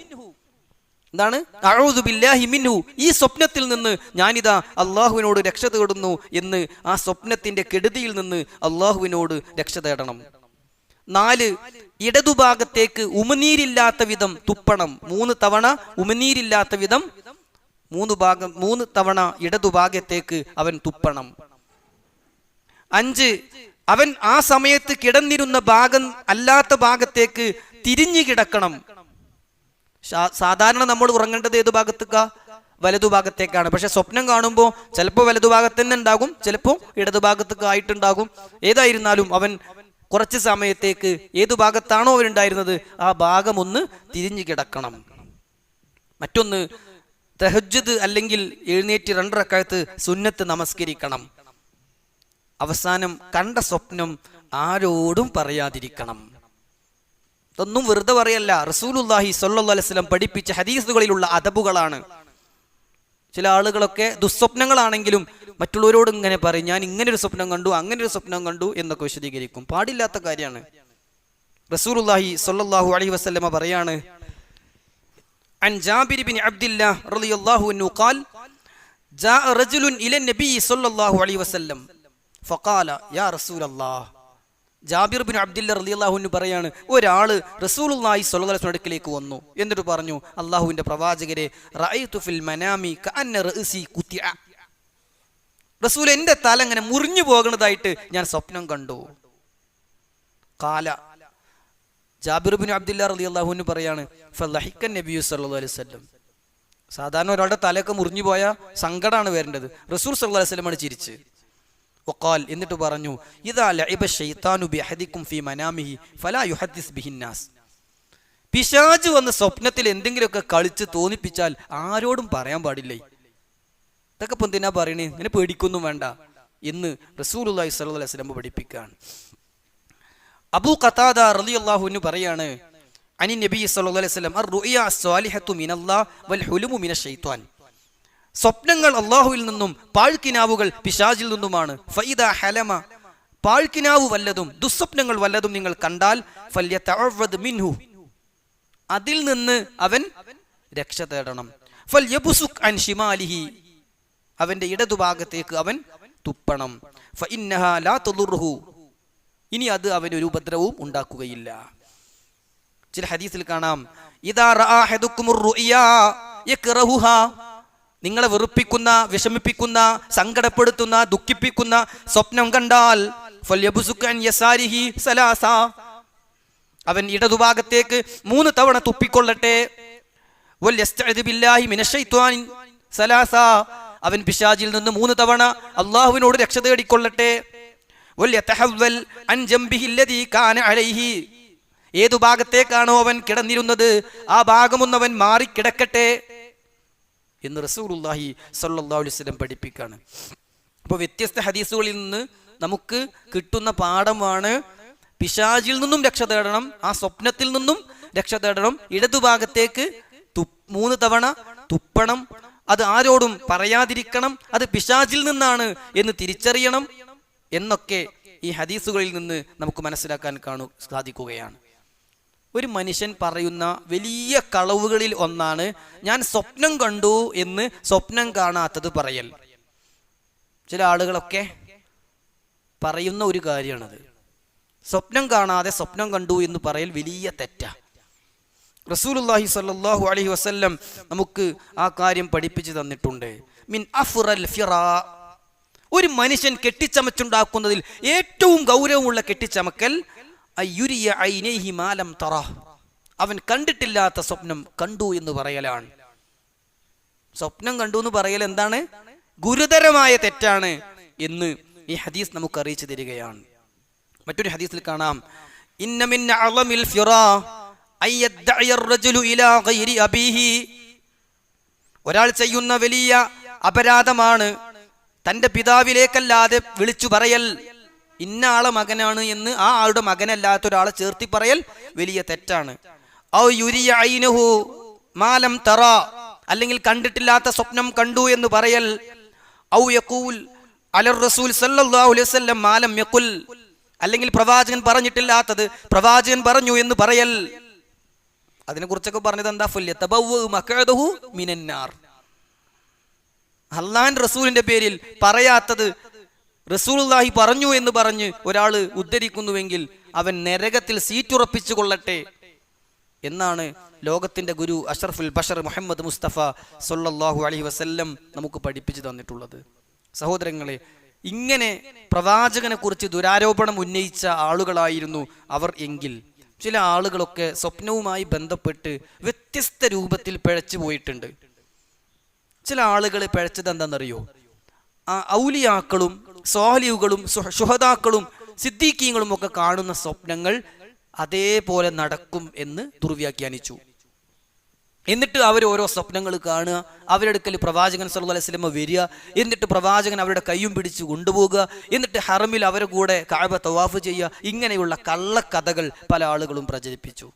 എന്താണ് അഊദു ബില്ലാഹി മിൻഹു, ഈ സ്വപ്നത്തിൽ നിന്ന് ഞാനിതാ അല്ലാഹുവിനോട് രക്ഷ തേടുന്നു എന്ന് ആ സ്വപ്നത്തിന്റെ കെടുതിയിൽ നിന്ന് അല്ലാഹുവിനോട് രക്ഷ തേടണം. 4, ഇടതുഭാഗത്തേക്ക് ഉമിനീരില്ലാത്ത വിധം തുപ്പണം. 3 തവണ ഉമിനീരില്ലാത്ത വിധം 3 തവണ ഇടതുഭാഗത്തേക്ക് അവൻ തുപ്പണം. 5, അവൻ ആ സമയത്ത് കിടന്നിരുന്ന ഭാഗം അല്ലാത്ത ഭാഗത്തേക്ക് തിരിഞ്ഞു കിടക്കണം. സാധാരണ നമ്മൾ ഉറങ്ങേണ്ടത് ഏതു ഭാഗത്തേക്കാ? വലതുഭാഗത്തേക്കാണ്. പക്ഷെ സ്വപ്നം കാണുമ്പോൾ ചിലപ്പോൾ വലതുഭാഗത്ത് തന്നെ ഉണ്ടാകും, ചിലപ്പോൾ ഇടതുഭാഗത്തേക്ക് ആയിട്ടുണ്ടാകും. ഏതായിരുന്നാലും അവൻ കുറച്ച് സമയത്തേക്ക് ഏതു ഭാഗത്താണോ അവരുണ്ടായിരുന്നത് ആ ഭാഗം ഒന്ന് തിരിഞ്ഞു കിടക്കണം. മറ്റൊന്ന്, തഹജ്ജുദ് അല്ലെങ്കിൽ എഴുന്നേറ്റ് 2 റക്അത്ത് സുന്നത്ത് നമസ്കരിക്കണം. അവസാനം കണ്ട സ്വപ്നം ആരോടും പറയാതിരിക്കണം. ഇതൊന്നും വെറുതെ പറയല്ല, റസൂലുള്ളാഹി സ്വല്ലല്ലാഹു അലൈഹി വസല്ലം പഠിപ്പിച്ച ഹദീസുകളിലുള്ള അദബുകളാണ്. ചില ആളുകളൊക്കെ ദുസ്വപ്നങ്ങളാണെങ്കിലും മറ്റുള്ളവരോട് ഇങ്ങനെ പറയും, ഞാൻ ഇങ്ങനെ ഒരു സ്വപ്നം കണ്ടു, അങ്ങനെ ഒരു സ്വപ്നം കണ്ടു എന്നൊക്കെ വിശദീകരിക്കും. പാടില്ലാത്ത കാര്യമാണ്. റസൂലുള്ളാഹി സ്വല്ലല്ലാഹു അലൈഹി വസല്ലം പറയാണ്, അൻ ജാബിർ ഇബ്നു അബ്ദില്ലാഹ് റളിയല്ലാഹു അൻഹു ഖാൽ ജാഅ റജുലുൻ ഇല നബി സ്വല്ലല്ലാഹു അലൈഹി വസല്ലം ഫഖാല യാ റസൂലല്ലാഹ്. ജാബിർ ഇബ്നു അബ്ദില്ലാഹ് റളിയല്ലാഹു അൻഹു പറയാണ്, ഒരാള് റസൂലുള്ളാഹി സ്വല്ലല്ലാഹു അലൈഹി വസല്ലം അടുക്കലേക്ക് വന്നു. എന്നിട്ട് പറഞ്ഞു, അല്ലാഹുവിന്റെ പ്രവാചകരെ, റഅയ്തു ഫിൽ മനാമി കഅന്ന റഅസി ഖുതിഅ, റസൂൽ എന്റെ തല ഇങ്ങനെ മുറിഞ്ഞു പോകുന്നതായിട്ട് ഞാൻ സ്വപ്നം കണ്ടു. ഖാല, ജാബിർ ഇബ്നു അബ്ദില്ലാഹ് റളിയല്ലാഹു അൻഹു പറയാണ്, ഫളഹിക നബി സ്വല്ലല്ലാഹു അലൈഹി വസല്ലം. സാധാരണ ഒരാളുടെ തലയൊക്കെ മുറിഞ്ഞു പോയാൽ സങ്കടമാണ് വരേണ്ടത്. റസൂൽ സ്വല്ലല്ലാഹു അലൈഹി വസല്ലം ചിരിച്ച് വഖാൽ, എന്നിട്ട് പറഞ്ഞു, ഇദാ ലഇബ ശൈത്താനു ബിഅഹദികും ഫീ മനാമിഹി ഫലാ യുഹദ്ദിസ് ബിഹിൻ നാസ്. പിശാച് വന്ന് സ്വപ്നത്തിൽ എന്തെങ്കിലുമൊക്കെ കളിച്ച് തോന്നിപ്പിച്ചാൽ ആരോടും പറയാൻ പാടില്ലേ. ഇതൊക്കെ ഇപ്പം എന്തിനാ പറയണേ, ഇങ്ങനെ പേടിക്കൊന്നും വേണ്ട എന്ന് റസൂലുള്ളാഹി സ്വല്ലല്ലാഹു അലൈഹി വസല്ലം പഠിപ്പിക്കുകയാണ്. അബൂ ഖതാദ റളിയല്ലാഹു അൻഹു പറയാണ്, അനി നബി സ്വല്ലല്ലാഹു അലൈഹി വസല്ലം അർ-റുഅ്യാ അസ്-സാലിഹത്തു മിനല്ലാഹ് വൽ ഹുലുമു മിനശ് ശൈത്വാൻ. സ്വപ്നങ്ങൾ അല്ലാഹുവിൽ നിന്നും പാഴ്ക്കിനാവുകൾ പിശാചിൽ നിന്നുമാണ്. ഫഇദാ ഹലമ, പാഴ്ക്കിനാവ് വല്ലതും ദുസ്വപ്നങ്ങൾ വല്ലതും നിങ്ങൾ കണ്ടാൽ ഫല്യതഅവദ് മിൻഹു, അതിൽ നിന്ന് അവൻ രക്ഷ തേടണം. ഫൽയബ്സുക് അൻ ശിമാലിഹി, അവന്റെ ഇടതുഭാഗത്തേക്ക് അവൻ തുപ്പണം. ഫഇന്നഹാ ലാ തദുർഹു, ഇനി അത് അവന് ഒരു ഉപദ്രവവും ഉണ്ടാക്കുകയില്ല. ചില ഹദീസിൽ കാണാം, ഇദാ റആ അഹദുകുമുർ റുഅ്യാ യക്റഹുഹാ, നിങ്ങളെ വെറുപ്പിക്കുന്ന, വിഷമിപ്പിക്കുന്ന, സങ്കടപ്പെടുത്തുന്ന, ദുഃഖിപ്പിക്കുന്ന സ്വപ്നം കണ്ടാൽ അവൻ ഇടതുഭാഗത്തേക്ക് 3 തവണ തുപ്പിക്കൊള്ളട്ടെ. അവൻ പിശാചിൽ നിന്ന് 3 തവണ അള്ളാഹുവിനോട് രക്ഷ തേടിക്കൊള്ളട്ടെ. ഏതു ഭാഗത്തേക്കാണോ അവൻ കിടന്നിരുന്നത് ആ ഭാഗമൊന്നവൻ മാറിക്കിടക്കട്ടെ എന്ന് റസൂലുള്ളാഹി സ്വല്ലല്ലാഹു അലൈഹി വസല്ലം പഠിപ്പിക്കുകയാണ്. അപ്പോൾ വ്യത്യസ്ത ഹദീസുകളിൽ നിന്ന് നമുക്ക് കിട്ടുന്ന പാഠമാണ് പിശാചിൽ നിന്നും രക്ഷ തേടണം, ആ സ്വപ്നത്തിൽ നിന്നും രക്ഷ തേടണം. ഇടതുഭാഗത്തേക്ക് 3 തവണ തുപ്പണം. അത് ആരോടും പറയാതിരിക്കണം. അത് പിശാചിൽ നിന്നാണ് എന്ന് തിരിച്ചറിയണം എന്നൊക്കെ ഈ ഹദീസുകളിൽ നിന്ന് നമുക്ക് മനസ്സിലാക്കാൻ സാധിക്കുകയാണ്. ഒരു മനുഷ്യൻ പറയുന്ന വലിയ കളവുകളിൽ ഒന്നാണ് ഞാൻ സ്വപ്നം കണ്ടു എന്ന് സ്വപ്നം കാണാത്തത് പറയൽ. ചില ആളുകളൊക്കെ പറയുന്ന ഒരു കാര്യമാണത്. സ്വപ്നം കാണാതെ സ്വപ്നം കണ്ടു എന്ന് പറയൽ വലിയ തെറ്റാ. റസൂലുള്ളാഹി സ്വല്ലല്ലാഹു അലൈഹി വസല്ലം നമുക്ക് ആ കാര്യം പഠിപ്പിച്ചു തന്നിട്ടുണ്ട്. മിൻ അഫ്റൽ ഫിറാ, ഒരു മനുഷ്യൻ കെട്ടിച്ചമച്ചുണ്ടാക്കുന്നതിൽ ഏറ്റവും ഗൗരവമുള്ള കെട്ടിച്ചമക്കൽ അയ്യുരിയ ഐനൈഹി മാ ലം തറ, അവൻ കണ്ടിട്ടില്ലാത്ത സ്വപ്നം കണ്ടു എന്ന് പറയലാണ്. സ്വപ്നം കണ്ടു എന്ന് പറയൽ എന്താണ്? ഗുരുതരമായ തെറ്റാണ് എന്ന് ഈ ഹദീസ് നമുക്ക് അറിയിച്ചു തരികയാണ്. മറ്റൊരു ഹദീസിൽ കാണാം, ഇന്ന മിൻ അളമിൽ ഫിറാ അയ്യദ്ദഇ അർറജുലു ഇലാ ഗൈരി അബീഹി, ഒരാൾ ചെയ്യുന്ന വലിയ അപരാധമാണ് തന്റെ പിതാവിലേക്കല്ലാതെ വിളിച്ചു പറയൽ. ഇന്ന ആളെ മകനാണ് എന്ന് ആ ആളുടെ മകനല്ലാത്ത ഒരാളെ ചേർത്തി പറയൽ വലിയ തെറ്റാണ്. ഔ യുരിയ ഐനഹു മാ ലം തറ, അല്ലെങ്കിൽ കണ്ടിട്ടില്ലാത്ത സ്വപ്നം കണ്ടു എന്ന് പറയൽ. ഔ യഖൂൽ അലർ റസൂൽ സല്ലല്ലാഹു അലൈഹി വസല്ലം മാ ലം യഖുൽ, അല്ലെങ്കിൽ പ്രവാചകൻ പറഞ്ഞിട്ടില്ലാത്തത് പ്രവാചകൻ പറഞ്ഞു എന്ന് പറയൽ. അതിനെ കുറിച്ചൊക്കെ പറഞ്ഞത് എന്താ? ഫല്യതബവ്വ മഖഅദഹു മിനന്നാർ, അല്ലാഹുവിന്റെ റസൂലിന്റെ പേരിൽ പറയാത്തത് റസൂലുള്ളാഹി പറഞ്ഞു എന്ന് പറഞ്ഞ് ഒരാൾ ഉദ്ധരിക്കുന്നുവെങ്കിൽ അവൻ നരകത്തിൽ സീറ്റുറപ്പിച്ചു കൊള്ളട്ടെ എന്നാണ് ലോകത്തിന്റെ ഗുരു അഷ്റഫുൽ ബഷർ മുഹമ്മദ് മുസ്തഫ സല്ലല്ലാഹു അലൈഹി വസല്ലം നമുക്ക് പഠിപ്പിച്ചു തന്നിട്ടുള്ളത്. സഹോദരങ്ങളെ, ഇങ്ങനെ പ്രവാചകനെ കുറിച്ച് ദുരാരോപണം ഉന്നയിച്ച ആളുകളായിരുന്നു അവർ എങ്കിൽ ചില ആളുകളൊക്കെ സ്വപ്നവുമായി ബന്ധപ്പെട്ട് വ്യത്യസ്ത രൂപത്തിൽ പിഴച്ചു പോയിട്ടുണ്ട്. ചില ആളുകൾ പിഴച്ചത് എന്താണെന്നറിയോ? ഔലിയാക്കളും സ്വാലിഹുകളും ശുഹദാക്കളും സിദ്ദീഖീങ്ങളും ഒക്കെ കാണുന്ന സ്വപ്നങ്ങൾ അതേപോലെ നടക്കും എന്ന് ദുർവ്യാഖ്യാനിച്ചു. എന്നിട്ട് അവർ ഓരോ സ്വപ്നങ്ങൾ കാണുക, അവരുടെ അടുക്കൽ പ്രവാചകൻ സല്ലല്ലാഹു അലൈഹി വസല്ലം വരിക, എന്നിട്ട് പ്രവാചകൻ അവരുടെ കയ്യും പിടിച്ച് കൊണ്ടുപോകുക, എന്നിട്ട് ഹറമിൽ അവരെ കൂടെ കഅബ തവാഫ് ചെയ്യുക. ഇങ്ങനെയുള്ള കള്ളക്കഥകൾ പല ആളുകളും പ്രചരിപ്പിച്ചു.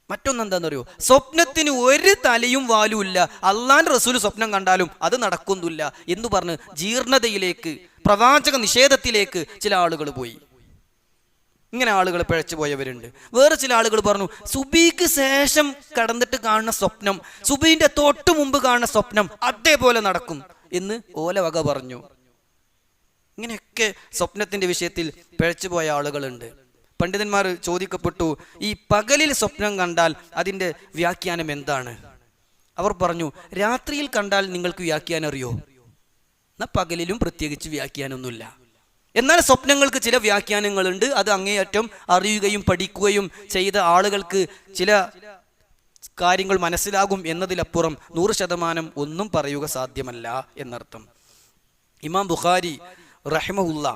മറ്റൊന്നെന്താണെന്നറിയോ? സ്വപ്നത്തിന് ഒരു തലയും വാലും ഇല്ല, അള്ളാന്റെ റസൂൽ സ്വപ്നം കണ്ടാലും അത് നടക്കുന്നില്ല എന്ന് പറഞ്ഞ് ജീർണതയിലേക്ക്, പ്രവാചക നിഷേധത്തിലേക്ക് ചില ആളുകൾ പോയി. ഇങ്ങനെ ആളുകൾ പിഴച്ചു പോയവരുണ്ട്. വേറെ ചില ആളുകൾ പറഞ്ഞു സുബീക്ക് ശേഷം കടന്നിട്ട് കാണുന്ന സ്വപ്നം സുബീന്റെ തൊട്ട് മുമ്പ് കാണുന്ന സ്വപ്നം അതേപോലെ നടക്കും എന്ന് ഓലവക പറഞ്ഞു. ഇങ്ങനെയൊക്കെ സ്വപ്നത്തിന്റെ വിഷയത്തിൽ പിഴച്ചു പോയ ആളുകളുണ്ട്. പണ്ഡിതന്മാർ ചോദിക്കപ്പെട്ടു, ഈ പകലിൽ സ്വപ്നം കണ്ടാൽ അതിന്റെ വ്യാഖ്യാനം എന്താണ്? അവർ പറഞ്ഞു, രാത്രിയിൽ കണ്ടാൽ നിങ്ങൾക്ക് വ്യാഖ്യാനം അറിയോ? എന്നാൽ പകലിലും പ്രത്യേകിച്ച് വ്യാഖ്യാനമൊന്നുമില്ല. എന്നാൽ സ്വപ്നങ്ങൾക്ക് ചില വ്യാഖ്യാനങ്ങളുണ്ട്. അത് അങ്ങേയറ്റം അറിയുകയും പഠിക്കുകയും ചെയ്ത ആളുകൾക്ക് ചില കാര്യങ്ങൾ മനസ്സിലാകും എന്നതിലപ്പുറം 100% ഒന്നും പറയുക സാധ്യമല്ല എന്നർത്ഥം. ഇമാം ബുഖാരി റഹിമഹുല്ല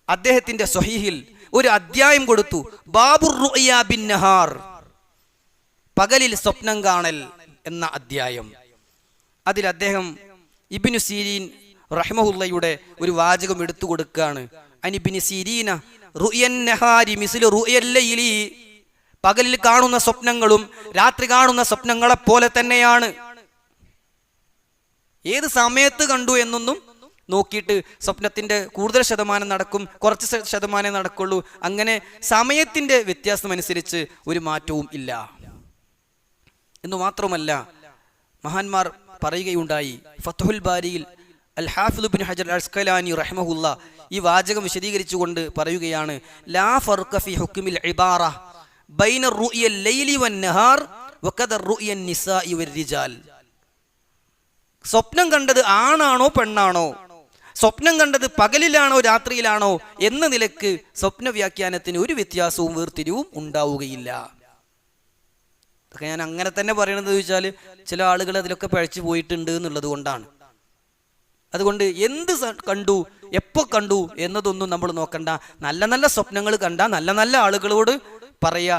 അദ്ദേഹത്തിന്റെ സ്വഹീഹിൽ ഒരു അധ്യായം കൊടുത്തു, ബാബുർ റുഅ്യാ ബിൻ നഹാർ, പകലിൽ സ്വപ്നം കാണൽ എന്ന അധ്യായം. അതിൽ അദ്ദേഹം ഇബ്നു സീരീൻ റഹിമഹുല്ലയുടെ ഒരു വാചകം എടുത്തു കൊടുക്കുകയാണ്. അനിബ്നു സീരീന റുഅ്യൻ നഹാരി മിസ്ലു റുഅ്യൽ ലൈലി, പകലിൽ കാണുന്ന സ്വപ്നങ്ങളും രാത്രി കാണുന്ന സ്വപ്നങ്ങളെ പോലെ തന്നെയാണ്. ഏത് സമയത്ത് കണ്ടു എന്നൊന്നും നോക്കിയിട്ട് സ്വപ്നത്തിന്റെ കൂടുതൽ ശതമാനം നടക്കും, കുറച്ച് ശതമാനം നടക്കുള്ളൂ, അങ്ങനെ സമയത്തിന്റെ വ്യത്യാസം അനുസരിച്ച് ഒരു മാറ്റവും ഇല്ല എന്ന് മാത്രമല്ല, മഹാന്മാർ പറയുകയുണ്ടായി. ഫത്ഹുൽ ബാരിയിൽ അൽ ഹാഫിദ് ഇബ്നു ഹജർ അൽ അസ്ഖലാനി റഹിമഹുല്ല ഈ വാചകം വിശദീകരിച്ചുകൊണ്ട് പറയുകയാണ്, ലാ ഫർഖ ഫി ഹുക്മിൽ ഇബാറ ബൈന റുഅ്യൽ ലൈലി വൻ നഹാർ വകദ റുഅ്യൻ നിസാഇ വർ റിജാൽ. സ്വപ്നം കണ്ടത് ആണാണോ പെണ്ണാണോ, സ്വപ്നം കണ്ടത് പകലിലാണോ രാത്രിയിലാണോ എന്ന നിലക്ക് സ്വപ്ന വ്യാഖ്യാനത്തിന് ഒരു വ്യത്യാസവും വേർതിരിവും ഉണ്ടാവുകയില്ല. ഞാൻ അങ്ങനെ തന്നെ പറയണത് ചോദിച്ചാൽ ചില ആളുകൾ അതിലൊക്കെ പഴച്ചു പോയിട്ടുണ്ട് എന്നുള്ളത് കൊണ്ടാണ്. അതുകൊണ്ട് എന്ത് കണ്ടു, എപ്പോ കണ്ടു എന്നതൊന്നും നമ്മൾ നോക്കണ്ട. നല്ല നല്ല സ്വപ്നങ്ങൾ കണ്ട നല്ല നല്ല ആളുകളോട് പറയാ.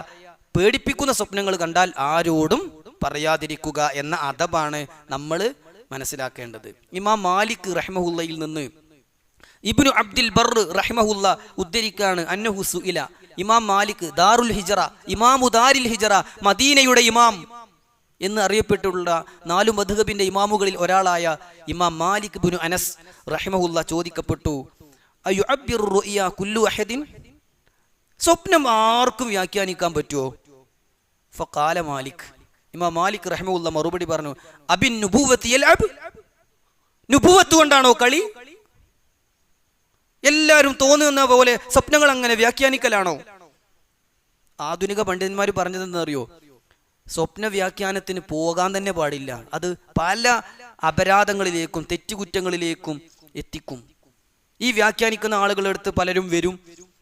പേടിപ്പിക്കുന്ന സ്വപ്നങ്ങൾ കണ്ടാൽ ആരോടും പറയാതിരിക്കുക എന്ന അദബാണ് നമ്മൾ മനസ്സിലാക്കേണ്ടത്. ഇമാം മാലിക് റഹ്മഹുല്ലയിൽ നിന്ന് ഇബ്നു അബ്ദുൽ ബർ റഹ്മഹുല്ല ഉദ്ധരിക്കാണ്, അന്നഹു സുഇല, ഇമാം മാലിക് ദാറുൽ ഹിജറ, ഇമാമു ദാരിൽ ഹിജറ, മദീനയുടെ ഇമാം എന്ന് അറിയപ്പെട്ടുള്ള 4 മദ്ഹബിന്റെ ഇമാമുകളിൽ ഒരാളായ ഇമാം മാലിക് ഇബ്നു അനസ് റഹിമഹുല്ല ചോദിക്കപ്പെട്ടു, അയുഅബ്ബിറു റുഇയ കുല്ലു അഹദിൻ, സ്വപ്നം ആർക്കും വ്യാഖ്യാനിക്കാൻ പറ്റുമോ? ഫഖാല മാലിക്, ഇമാം മാലിക് റഹിമഹുല്ല മറുപടി പറഞ്ഞു, അബിൻ നുബുവത്തി യൽഅബ്, നുബുവത്ത് കൊണ്ടാണോ കളി? എല്ലാവരും തോന്നുന്ന പോലെ സ്വപ്നങ്ങൾ അങ്ങനെ വ്യാഖ്യാനിക്കലാണോ? ആധുനിക പണ്ഡിതന്മാർ പറഞ്ഞതെന്ന് അറിയോ? സ്വപ്ന വ്യാഖ്യാനത്തിന് പോകാൻ തന്നെ പാടില്ല. അത് പല അപരാധങ്ങളിലേക്കും തെറ്റുകുറ്റങ്ങളിലേക്കും എത്തിക്കും. ഈ വ്യാഖ്യാനിക്കുന്ന ആളുകളെടുത്ത് പലരും വരും,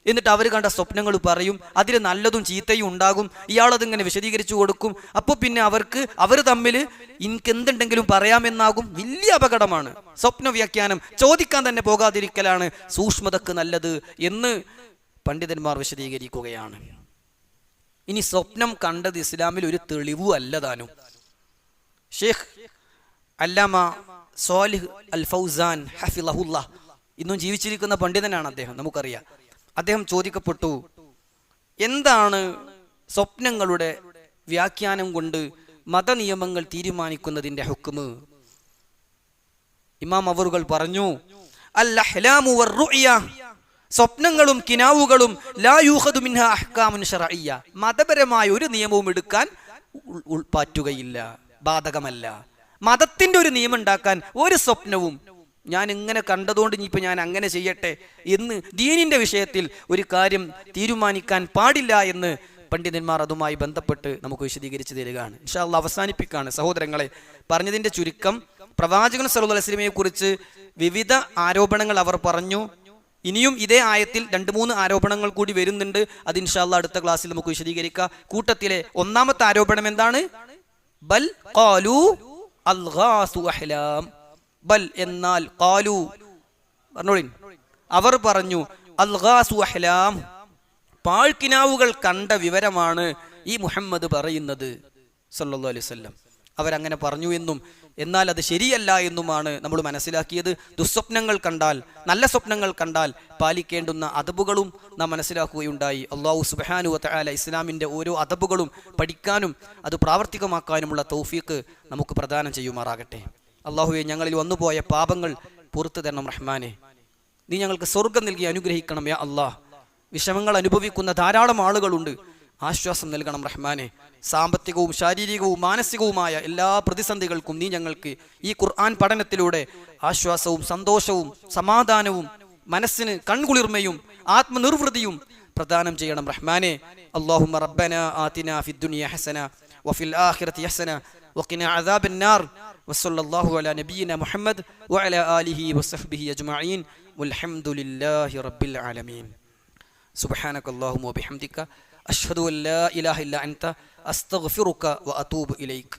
എന്നിട്ട് അവർ കണ്ട സ്വപ്നങ്ങൾ പറയും, അതിൽ നല്ലതും ചീത്തയും ഉണ്ടാകും. ഇയാളതിങ്ങനെ വിശദീകരിച്ചു കൊടുക്കും. അപ്പോൾ പിന്നെ അവർ തമ്മിൽ എനിക്ക് എന്തുണ്ടെങ്കിലും പറയാമെന്നാകും. വലിയ അപകടമാണ് സ്വപ്ന വ്യാഖ്യാനം. ചോദിക്കാൻ തന്നെ പോകാതിരിക്കലാണ് സൂക്ഷ്മതക്ക് നല്ലത് എന്ന് പണ്ഡിതന്മാർ വിശദീകരിക്കുകയാണ്. ഇനി സ്വപ്നം കണ്ടത് ഇസ്ലാമിൽ ഒരു തെളിവു അല്ലതാനും. ഷെയ്ഖ് അല്ലാമ സ്വാലിഹ് അൽ ഫൗസാൻ ഹഫിളഹുല്ലാ ഇന്നും ജീവിച്ചിരിക്കുന്ന പണ്ഡിതനാണ് അദ്ദേഹം, നമുക്കറിയാം. അദ്ദേഹം ചോദിക്കപ്പെട്ടു, എന്താണ് സ്വപ്നങ്ങളുടെ വ്യാഖ്യാനം കൊണ്ട് മതനിയമങ്ങൾ തീരുമാനിക്കുന്നതിന്റെ ഹുക്മ്? ഇമാം അവറുകൾ പറഞ്ഞു, അൽ അഹ്ലാമു വർ-റുഅ്യ, സ്വപ്നങ്ങളും കിനാവുകളും ലാ യൂഖദു മിൻഹാ അഹ്കാമുൻ ശർഇയ്യ, മതപരമായ ഒരു നിയമവും എടുക്കാൻ പാറ്റുകയില്ല, ബാധകമല്ല. മതത്തിന്റെ ഒരു നിയമം ഉണ്ടാക്കാൻ ഒരു സ്വപ്നവും ഞാൻ ഇങ്ങനെ കണ്ടതുകൊണ്ട് ഇനിയിപ്പോൾ ഞാൻ അങ്ങനെ ചെയ്യട്ടെ എന്ന് ദീനിന്റെ വിഷയത്തിൽ ഒരു കാര്യം തീരുമാനിക്കാൻ പാടില്ല എന്ന് പണ്ഡിതന്മാർ അതുമായി ബന്ധപ്പെട്ട് നമുക്ക് വിശദീകരിച്ചു തരികയാണ്. ഇൻഷാ അല്ലാഹ് അവസാനിപ്പിക്കുകയാണ് സഹോദരങ്ങളെ. പറഞ്ഞതിന്റെ ചുരുക്കം, പ്രവാചകൻ സല്ലല്ലാഹു അലൈഹി വസല്ലമയെ കുറിച്ച് വിവിധ ആരോപണങ്ങൾ അവർ പറഞ്ഞു. ഇനിയും ഇതേ ആയത്തിൽ 2-3 ആരോപണങ്ങൾ കൂടി വരുന്നുണ്ട്. അത് ഇൻഷാ അല്ലാഹ് അടുത്ത ക്ലാസ്സിൽ നമുക്ക് വിശദീകരിക്കാം. കൂട്ടത്തിലെ ഒന്നാമത്തെ ആരോപണം എന്താണ്? ബൽ ഖാലു അൽഗാസു അഹ്ലാം. ബൽ എന്നാൽ ഖാലു പറഞ്ഞോളിൻ, അവർ പറഞ്ഞു അൽഗാസു അഹ്ലാം, പാഴ്ക്കിനാവുകൾ കണ്ട വിവരമാണ് ഈ മുഹമ്മദ് പറയുന്നത് സല്ലല്ലാഹു അലൈഹി വസല്ലം. അവരങ്ങനെ പറഞ്ഞു എന്നും എന്നാൽ അത് ശരിയല്ല എന്നുമാണ് നമ്മൾ മനസ്സിലാക്കിയത്. ദുസ്വപ്നങ്ങൾ കണ്ടാൽ, നല്ല സ്വപ്നങ്ങൾ കണ്ടാൽ പാലിക്കേണ്ടുന്ന അദബുകളും നാം മനസ്സിലാക്കുകയുണ്ടായി. അല്ലാഹു സുബ്ഹാനഹു വ തആല ഇസ്ലാമിൻ്റെ ഓരോ അദബുകളും പഠിക്കാനും അത് പ്രാവർത്തികമാക്കാനുമുള്ള തൗഫീഖ് നമുക്ക് പ്രദാനം ചെയ്യുമാറാകട്ടെ. അല്ലാഹുവേ, ഞങ്ങളിൽ വന്നുപോയ പാപങ്ങൾ പുറത്തു തരണം റഹ്മാനെ. നീ ഞങ്ങൾക്ക് സ്വർഗം നൽകി അനുഗ്രഹിക്കണം യാ അല്ലാഹ്. വിഷമങ്ങൾ അനുഭവിക്കുന്ന ധാരാളം ആളുകളുണ്ട്, ആശ്വാസം നൽകണം റഹ്മാനെ. സാമ്പത്തികവും ശാരീരികവും മാനസികവുമായ എല്ലാ പ്രതിസന്ധികൾക്കും നീ ഞങ്ങൾക്ക് ഈ ഖുർആൻ പഠനത്തിലൂടെ ആശ്വാസവും സന്തോഷവും സമാധാനവും മനസ്സിന് കൺകുളിർമയും ആത്മനിർവൃതിയും പ്രദാനം ചെയ്യണം റഹ്മാനെ. അല്ലാഹുമ്മ റബ്ബനാ ആതിനാ ഫിദ്ദുനിയ ഹസന വഫിൽ ആഖിറതി ഹസന വഖിനാ അദാബന്നാർ വസല്ലല്ലാഹു അലാ നബിയിനാ മുഹമ്മദ് വഅലാ ആലിഹി വസഹ്ബിഹി അജ്മഈൻ വൽഹംദുലില്ലാഹി റബ്ബിൽ ആലമീൻ. സുബ്ഹാനകല്ലാഹുമ്മ വബിഹംദിക അഷ്ഹദു അൻ ലാ ഇലാഹ ഇല്ല അൻത അസ്തഗ്ഫിറുക വഅതൂബു ഇലൈക്.